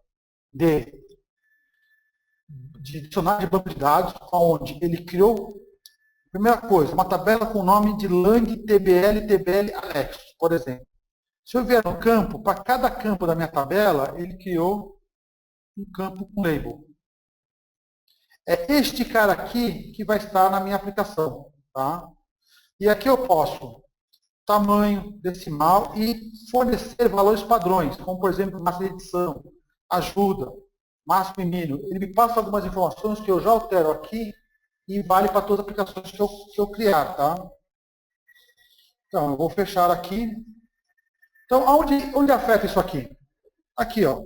de dicionário de banco de dados, onde ele criou, primeira coisa, uma tabela com o nome de lang tbl, tbl alex, por exemplo. Se eu vier no campo, para cada campo da minha tabela, ele criou um campo com label. É este cara aqui que vai estar na minha aplicação. Tá? E aqui eu posso tamanho decimal e fornecer valores padrões, como por exemplo, massa de edição, ajuda, máximo e mínimo. Ele me passa algumas informações que eu já altero aqui e vale para todas as aplicações que eu criar. Tá? Então, eu vou fechar aqui. Então, onde afeta isso aqui? Aqui, ó.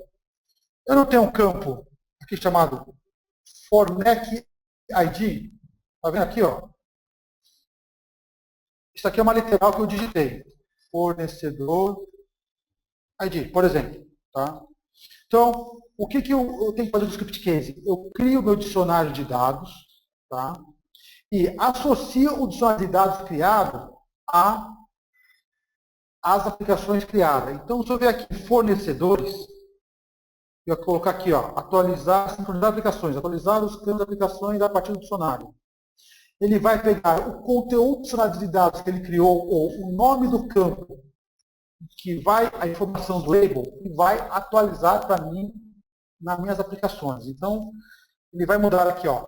Eu não tenho um campo aqui chamado Fornec ID. Está vendo aqui, ó? Isso aqui é uma literal que eu digitei. Fornecedor ID, por exemplo. Tá? Então, o que eu tenho que fazer no script case? Eu crio o meu dicionário de dados, tá? E associo o dicionário de dados criado às aplicações criadas. Então, se eu ver aqui fornecedores, eu vou colocar aqui, ó, atualizar, sincronizar aplicações, atualizar os campos de aplicações a partir do dicionário. Ele vai pegar o conteúdo do dicionário de dados que ele criou, ou o nome do campo, que vai a informação do label, e vai atualizar para mim nas minhas aplicações. Então, ele vai mudar aqui, ó,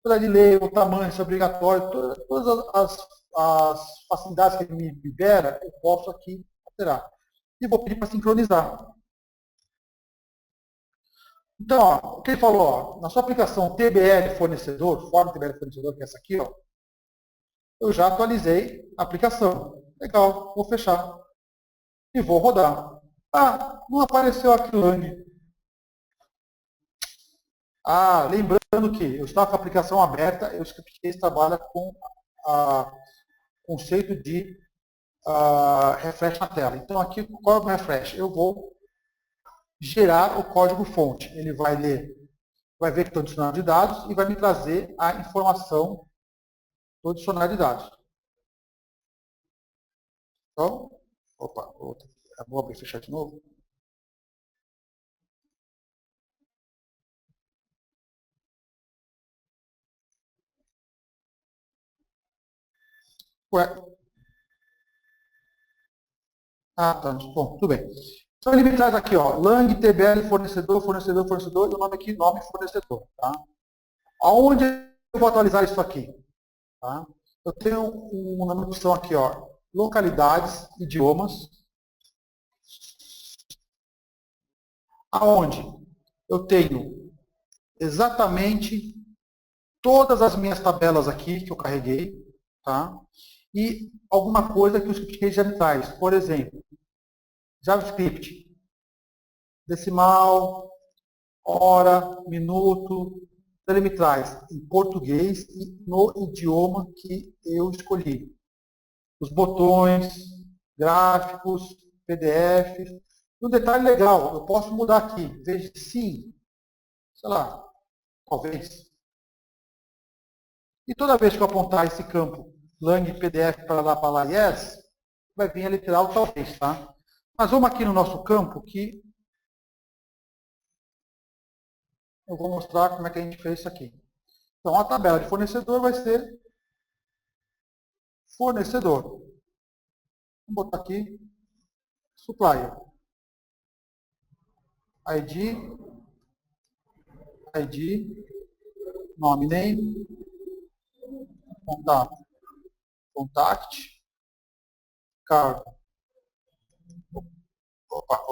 de ler, o tamanho, se é obrigatório, todas as facilidades que ele me libera, eu posso aqui alterar. E vou pedir para sincronizar. Então, ó, o que ele falou, ó, na sua aplicação TBL fornecedor, forma TBL fornecedor, que é essa aqui, ó, eu já atualizei a aplicação. Legal, vou fechar. E vou rodar. Ah, não apareceu aqui o lang. Ah, lembrando que eu estava com a aplicação aberta, eu ScriptCase trabalha com o conceito de refresh na tela. Então, aqui, qual é o refresh? Eu vou gerar o código-fonte. Ele vai ler, vai ver que estou no dicionário de dados e vai me trazer a informação do dicionário de dados. Então, opa, vou abrir e fechar de novo. Ué. Ah, tá. Bom, tudo bem. Então ele me traz aqui, ó, lang, tbl, fornecedor, fornecedor, fornecedor, e o nome aqui, nome fornecedor. Tá? Aonde eu vou atualizar isso aqui? Tá? Eu tenho uma opção aqui, ó, localidades, idiomas, aonde eu tenho exatamente todas as minhas tabelas aqui que eu carreguei, tá? E alguma coisa que o script já me traz. Por exemplo, JavaScript, decimal, hora, minuto, então ele me traz em português e no idioma que eu escolhi. Os botões, gráficos, PDFs. Um detalhe legal, eu posso mudar aqui. Veja, sim, sei lá, talvez. E toda vez que eu apontar esse campo lang PDF para lá yes, vai vir a literal talvez, tá? Mas vamos aqui no nosso campo que eu vou mostrar como é que a gente fez isso aqui. Então, a tabela de fornecedor vai ser fornecedor. Vamos botar aqui supplier. ID, nome, name, contato, contact, cargo. Opa,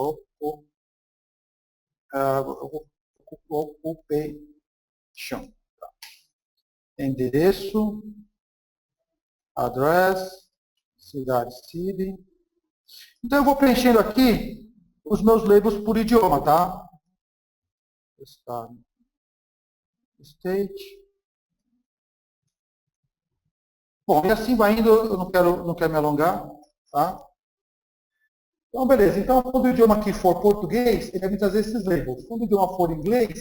occupation. Endereço, address, cidade, city. Então eu vou preenchendo aqui os meus labels por idioma, tá? Estado, state. Bom, e assim vai indo, eu não quero me alongar, tá? Então, beleza. Então, quando o idioma aqui for português, ele vai me trazer esses labels. Quando o idioma for inglês,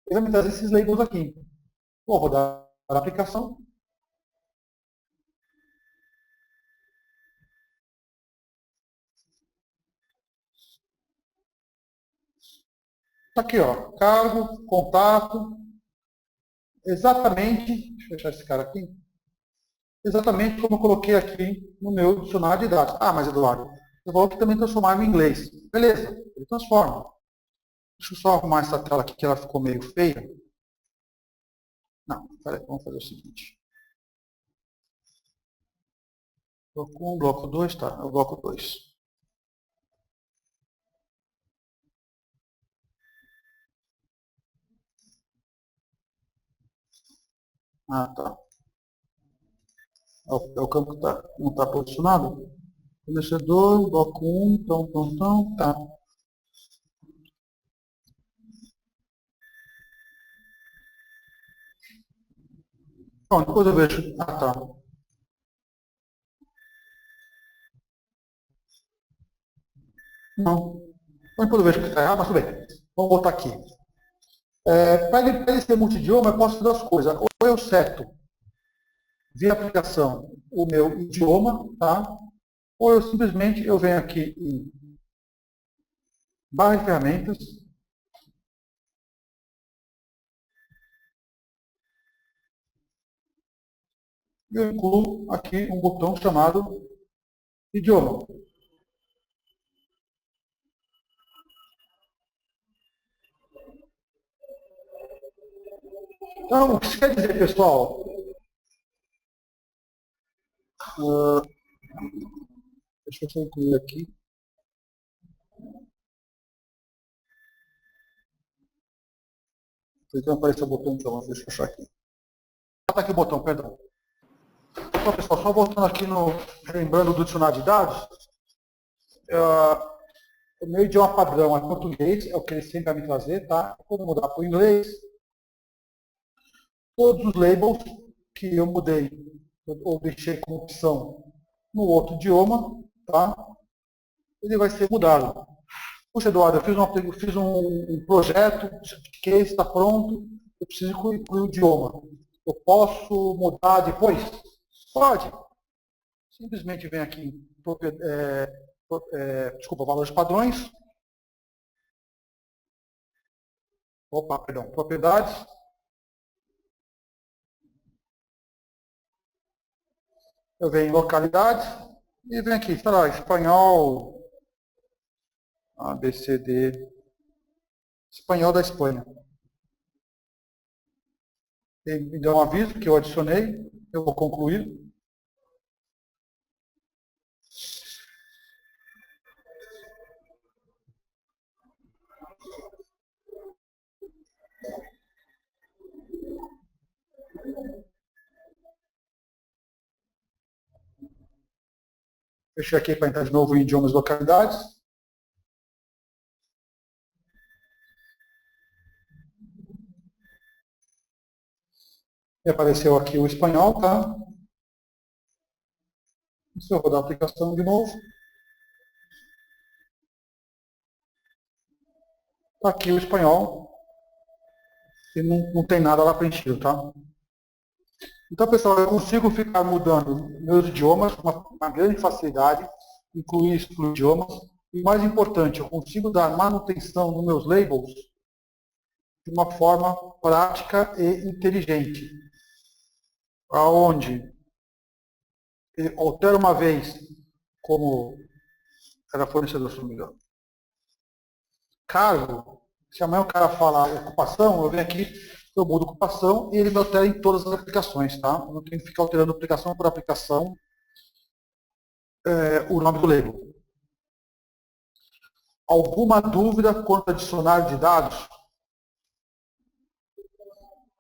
ele vai me trazer esses labels aqui. Vou rodar a aplicação. Tá aqui, ó, cargo, contato, exatamente, deixa eu fechar esse cara aqui, exatamente como eu coloquei aqui no meu dicionário de dados. Ah, mas Eduardo, eu vou aqui também transformar em inglês. Beleza, ele transforma. Deixa eu só arrumar essa tela aqui que ela ficou meio feia. Não, peraí, vamos fazer o seguinte. Bloco 1, bloco 2, tá, é o bloco 2. Ah, tá. É o campo que não está posicionado. Fornecedor, bloco 1, tá. Bom, depois eu vejo. Ah, tá. Não. Então, depois eu vejo que está errado, mas tudo bem. Vamos voltar aqui. Para ele ser multidioma, eu posso fazer duas coisas. Ou eu seto via aplicação o meu idioma, tá? Ou eu simplesmente venho aqui em barra de ferramentas, e eu incluo aqui um botão chamado idioma. Então, o que isso quer dizer, pessoal? Deixa eu só incluir aqui. Então apareceu o botão, então, deixa eu achar aqui. Ah, tá aqui o botão, perdão. Então, pessoal, só voltando aqui lembrando do dicionário de dados, o meu idioma padrão é português, é o que ele sempre vai me trazer, tá? Quando eu mudar para o inglês, todos os labels que eu mudei ou deixei como opção no outro idioma, tá? Ele vai ser mudado. Puxa, Eduardo, eu fiz um projeto, case está pronto, eu preciso incluir o idioma. Eu posso mudar depois? Pode. Simplesmente vem aqui em valores padrões. Opa, perdão, propriedades. Eu venho em localidades e venho aqui, sei lá, espanhol, ABCD, espanhol da Espanha. Ele me deu um aviso que eu adicionei, eu vou concluir. Fechei aqui para entrar de novo em idiomas e localidades. E apareceu aqui o espanhol, tá? Se eu rodar a aplicação de novo, tá aqui o espanhol e não tem nada lá preenchido, tá? Então, pessoal, eu consigo ficar mudando meus idiomas com uma grande facilidade, incluir e excluir idiomas. E o mais importante, eu consigo dar manutenção nos meus labels de uma forma prática e inteligente. Aonde eu altero uma vez como era fornecedor, se não me engano. Cargo, se amanhã o cara fala ocupação, eu venho aqui, eu mudo ocupação e ele me altera em todas as aplicações, tá? Eu não tenho que ficar alterando aplicação por aplicação o nome do label. Alguma dúvida quanto a dicionário de dados?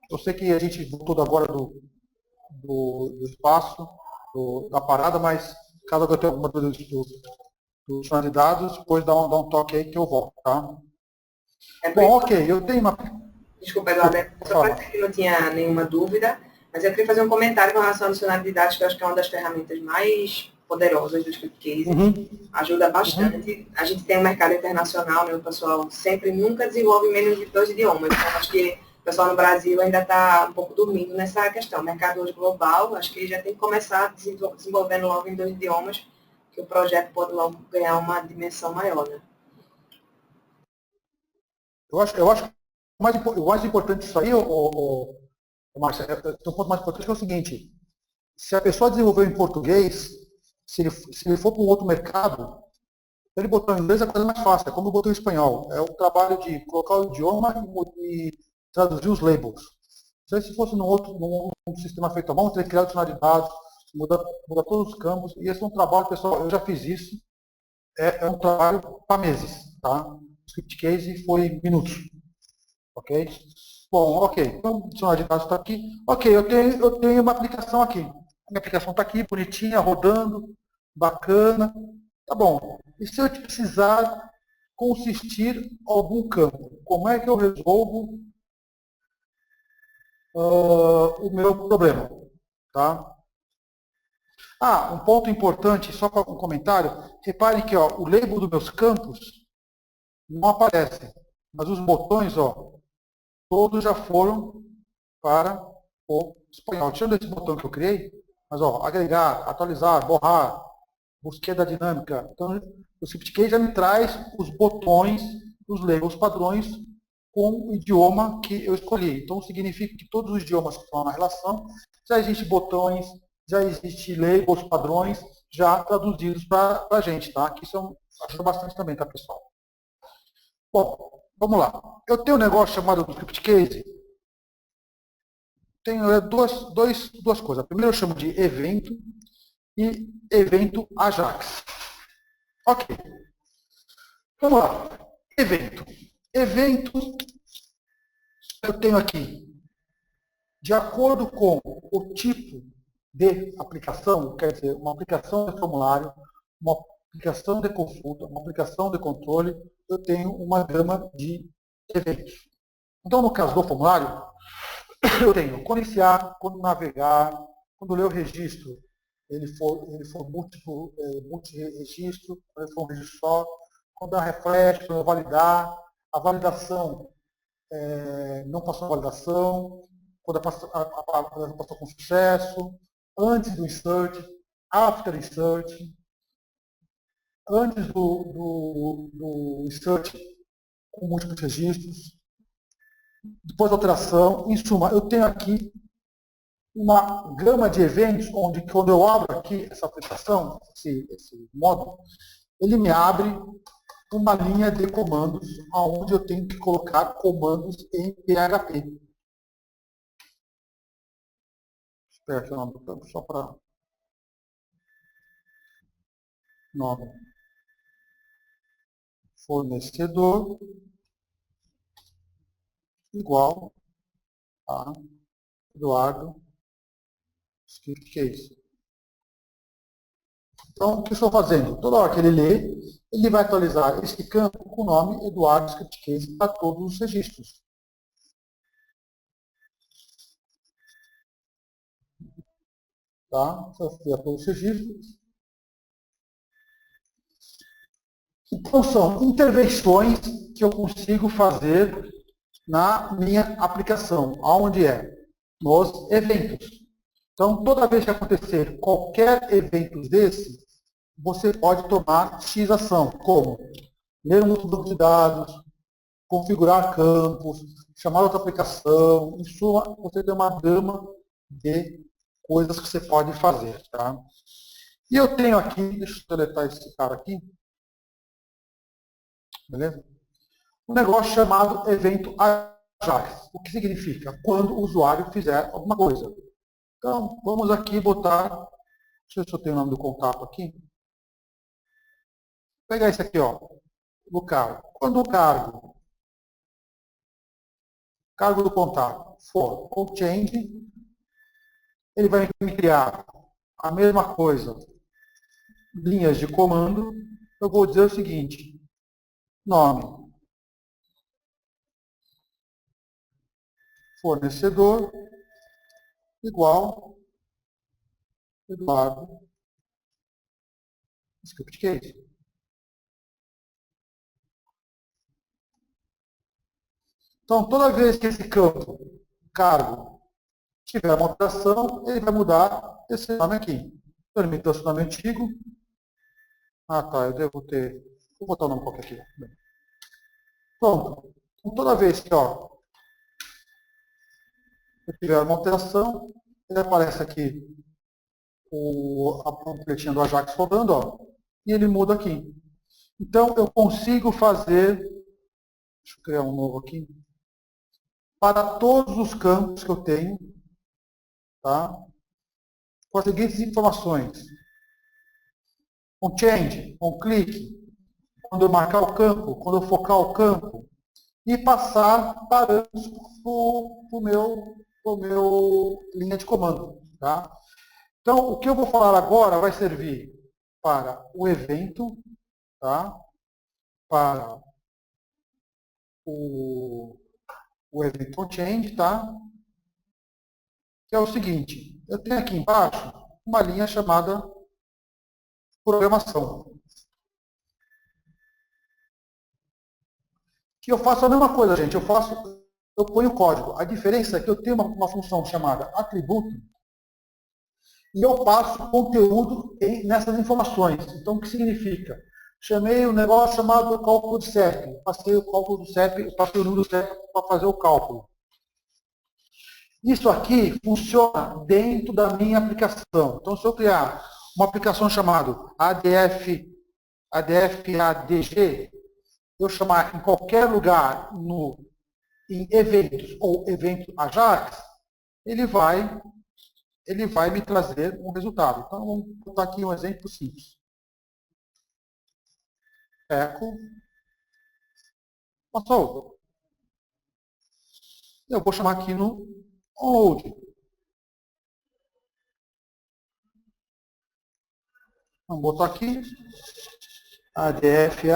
Eu sei que a gente voltou agora do espaço, da parada, mas caso eu tenha alguma dúvida do dicionário de dados, depois dá um toque aí que eu volto, tá? Bom, ok, eu tenho uma... Desculpa, Eduardo, só para dizer que não tinha nenhuma dúvida, mas eu queria fazer um comentário com relação ao dicionário de dados, que eu acho que é uma das ferramentas mais poderosas do Scriptcase. Ajuda bastante. A gente tem um mercado internacional, né? O pessoal sempre nunca desenvolve menos de 2 idiomas. Então, acho que o pessoal no Brasil ainda está um pouco dormindo nessa questão. O mercado hoje global, acho que já tem que começar desenvolvendo logo em 2 idiomas, que o projeto pode logo ganhar uma dimensão maior, né? Eu acho que o mais importante disso aí, Márcia, tem um ponto mais importante que é o seguinte: se a pessoa desenvolveu em português, se ele for para um outro mercado, ele botou em inglês é a coisa mais fácil, é como eu botei em espanhol. É o trabalho de colocar o idioma e traduzir os labels. Se fosse num sistema feito à mão, teria que criar o dicionário de dados, mudar todos os campos, e esse é um trabalho, pessoal, eu já fiz isso, é um trabalho para meses, tá? O script case foi minutos, ok? Bom, ok, então o dicionário de dados está aqui. Ok, eu tenho uma aplicação aqui. A minha aplicação está aqui, bonitinha, rodando, bacana. Tá bom. E se eu precisar consistir algum campo? Como é que eu resolvo o meu problema? Tá? Ah, um ponto importante, só para um comentário. Reparem que o label dos meus campos não aparece, mas os botões, todos já foram para o espanhol. Tirando esse botão que eu criei, mas agregar, atualizar, borrar, búsqueda dinâmica. Então, o ScriptKey já me traz os botões, os labels padrões com o idioma que eu escolhi. Então, significa que todos os idiomas que estão na relação, já existem botões, já existem labels padrões já traduzidos para a gente, tá? Que isso ajuda bastante também, tá, pessoal? Bom, vamos lá. Eu tenho um negócio chamado do ScriptCase. Tenho duas coisas. Primeiro eu chamo de evento e evento Ajax. Ok. Vamos lá. Evento. Evento, eu tenho aqui, de acordo com o tipo de aplicação, quer dizer, uma aplicação de formulário, uma aplicação de consulta, uma aplicação de controle, eu tenho uma gama de eventos. Então, no caso do formulário, eu tenho quando iniciar, quando navegar, quando ler o registro, ele for multi-registro, quando ele for um registro só, quando dar refresh, quando eu validar, a validação não passou a validação, quando a passou com sucesso, antes do insert, after insert, antes do insert com múltiplos registros, depois da alteração. Em suma, eu tenho aqui uma gama de eventos onde, quando eu abro aqui essa aplicação, esse módulo, ele me abre uma linha de comandos onde eu tenho que colocar comandos em PHP. Espera aqui o nome do campo, só para nome. Fornecedor igual a Eduardo, script case. Então, o que eu estou fazendo? Toda hora que ele lê, ele vai atualizar este campo com o nome Eduardo Script Case para todos os registros. Tá? Para todos os registros. Então, são intervenções que eu consigo fazer na minha aplicação. Aonde é? Nos eventos. Então, toda vez que acontecer qualquer evento desse, você pode tomar X ação, como ler um outro banco de dados, configurar campos, chamar outra aplicação. Em suma, você tem uma gama de coisas que você pode fazer. Tá? E eu tenho aqui, deixa eu deletar esse cara aqui, beleza? Um negócio chamado evento Ajax. O que significa? Quando o usuário fizer alguma coisa. Então, vamos aqui botar, deixa eu ver se eu tenho o nome do contato aqui. Vou pegar esse aqui, ó, do cargo. Quando o cargo do contato for ou change, ele vai me criar a mesma coisa, linhas de comando. Eu vou dizer o seguinte, nome, fornecedor, igual Eduardo Script Case. Então, toda vez que esse campo, cargo, tiver uma alteração, ele vai mudar esse nome aqui. Então, ele me trouxe o nome antigo. Ah, tá, eu devo ter... Vou botar o nome qualquer aqui. Pronto. Então, toda vez que ó, eu tiver uma alteração, ele aparece aqui a completinha do Ajax rodando, ó, e ele muda aqui. Então, eu consigo fazer, deixa eu criar um novo aqui, para todos os campos que eu tenho, tá? Com as seguintes informações. Um change, um clique, quando eu marcar o campo, quando eu focar o campo, e passar parâmetros para o meu linha de comando. Tá? Então, o que eu vou falar agora vai servir para o evento, tá? Para o evento change, tá? Que é o seguinte, eu tenho aqui embaixo uma linha chamada programação. Que eu faço a mesma coisa, gente. Eu ponho o código. A diferença é que eu tenho uma função chamada atributo e eu passo conteúdo nessas informações. Então, o que significa? Chamei um negócio chamado cálculo de CEP. Passei o cálculo do CEP, passei o número do CEP para fazer o cálculo. Isso aqui funciona dentro da minha aplicação. Então, se eu criar uma aplicação chamada ADF-ADG, eu chamar em qualquer lugar em eventos ou evento Ajax, ele vai me trazer um resultado. Então, vamos botar aqui um exemplo simples. Echo. Passou. Eu vou chamar aqui no onload. Vamos botar aqui ADF.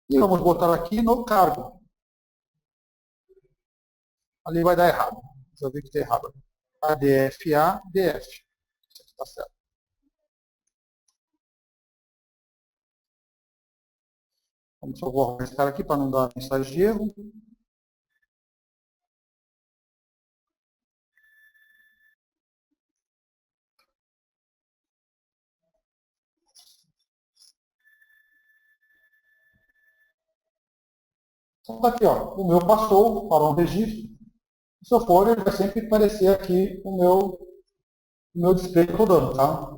E vamos botar aqui no cargo. Ali vai dar errado. Já vi que está errado. ADF. Isso aqui está certo. Vamos só vou arrastar aqui para não dar mensagem de erro. Então, tá aqui, ó, o meu passou para um registro. Se eu for, ele vai sempre aparecer aqui o meu display rodando, tá?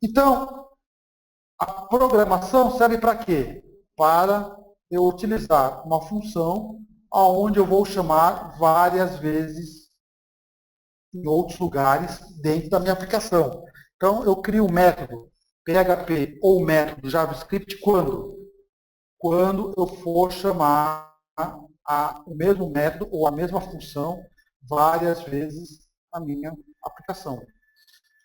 Então, a programação serve para quê? Para eu utilizar uma função onde eu vou chamar várias vezes em outros lugares dentro da minha aplicação. Então, eu crio um método PHP ou método JavaScript quando? Quando eu for chamar o mesmo método ou a mesma função várias vezes na minha aplicação.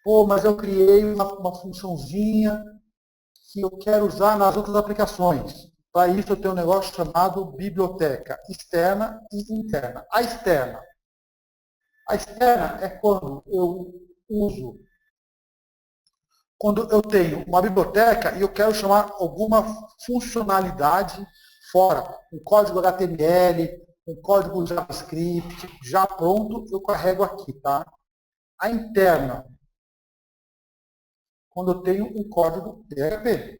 Pô, mas eu criei uma funçãozinha que eu quero usar nas outras aplicações. Para isso eu tenho um negócio chamado biblioteca externa e interna. A externa é quando eu uso, quando eu tenho uma biblioteca e eu quero chamar alguma funcionalidade fora, um código HTML, um código JavaScript, já pronto, eu carrego aqui, tá? A interna, quando eu tenho um código PHP.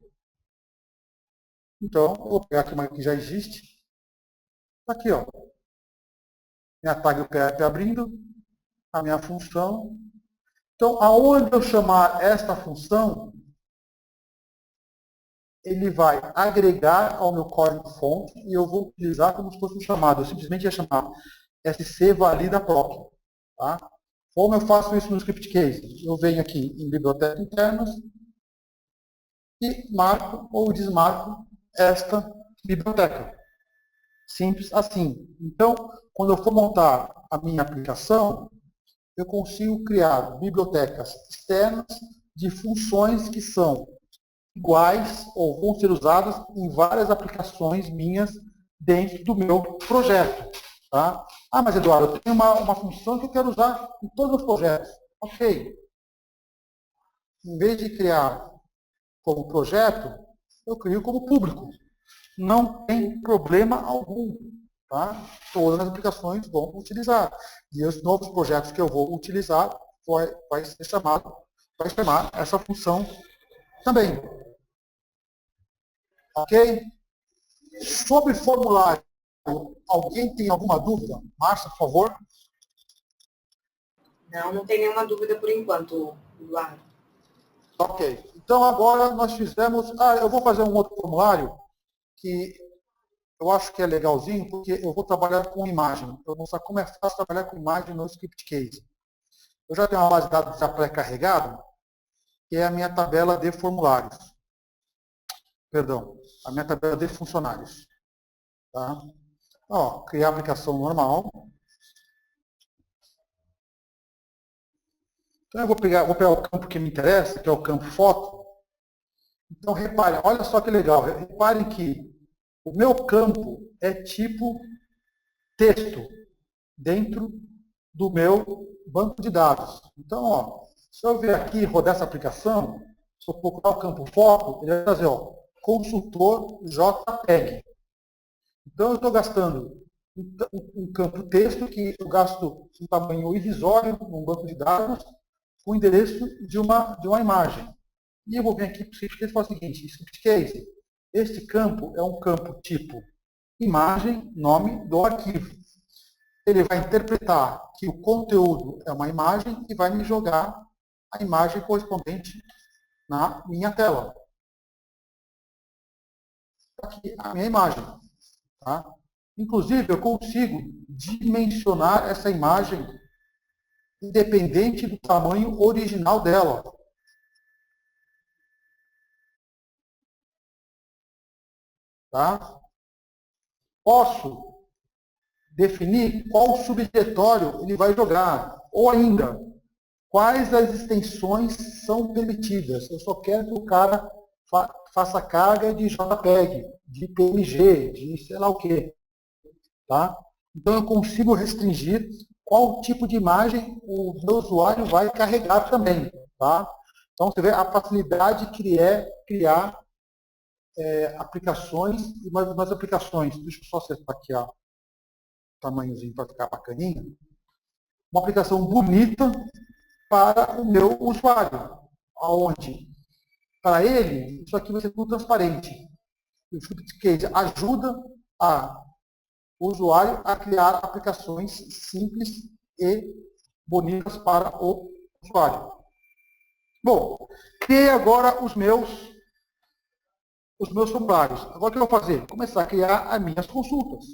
Então, eu vou pegar aqui uma que já existe. Tá aqui, ó. Minha tag PHP abrindo, a minha função. Então, aonde eu chamar esta função, ele vai agregar ao meu código-fonte e eu vou utilizar como se fosse um chamado. Eu simplesmente ia chamar sc valida proc. Tá? Como eu faço isso no script case? Eu venho aqui em biblioteca internas e marco ou desmarco esta biblioteca. Simples assim. Então, quando eu for montar a minha aplicação, eu consigo criar bibliotecas externas de funções que são iguais ou vão ser usadas em várias aplicações minhas dentro do meu projeto. Tá? Ah, mas Eduardo, eu tenho uma função que eu quero usar em todos os projetos. Ok. Em vez de criar como projeto, eu crio como público. Não tem problema algum. Tá? Todas as aplicações vão utilizar. E os novos projetos que eu vou utilizar vai chamar essa função também. Ok? Sobre formulário, alguém tem alguma dúvida? Márcia, por favor. Não tem nenhuma dúvida por enquanto, Eduardo. Ok. Então, agora nós fizemos... eu vou fazer um outro formulário que eu acho que é legalzinho, porque eu vou trabalhar com imagem. Eu vou mostrar como é fácil trabalhar com imagem no script case. Eu já tenho uma base de dados já pré-carregada, que é a minha tabela de formulários. Perdão, a minha tabela de funcionários. Tá? Ó, criar a aplicação normal. Então eu vou pegar o campo que me interessa, que é o campo foto. Então reparem, olha só que legal. Reparem que o meu campo é tipo texto dentro do meu banco de dados. Então, ó, se eu vier aqui e rodar essa aplicação, se eu procurar o campo foto, ele vai trazer, ó, consultor JPEG. Então, eu estou gastando um campo texto que eu gasto um tamanho irrisório num banco de dados com o endereço de uma imagem. E eu vou vir aqui para o script case e falar o seguinte, script case, este campo é um campo tipo imagem, nome do arquivo. Ele vai interpretar que o conteúdo é uma imagem e vai me jogar a imagem correspondente na minha tela. Aqui a minha imagem. Tá? Inclusive, eu consigo dimensionar essa imagem independente do tamanho original dela. Tá? Posso definir qual subdiretório ele vai jogar. Ou ainda, quais as extensões são permitidas. Eu só quero que o cara faça carga de JPEG, de PNG, de sei lá o quê. Tá? Então, eu consigo restringir qual tipo de imagem o meu usuário vai carregar também. Tá? Então, você vê a facilidade que é criar aplicações e mais aplicações. Deixa eu só acertar aqui o tamanhozinho para ficar bacaninha. Uma aplicação bonita para o meu usuário, onde, para ele, isso aqui vai ser tudo transparente. O script case ajuda o usuário a criar aplicações simples e bonitas para o usuário. Bom, criei agora os meus formulários. Agora o que eu vou fazer? Começar a criar as minhas consultas.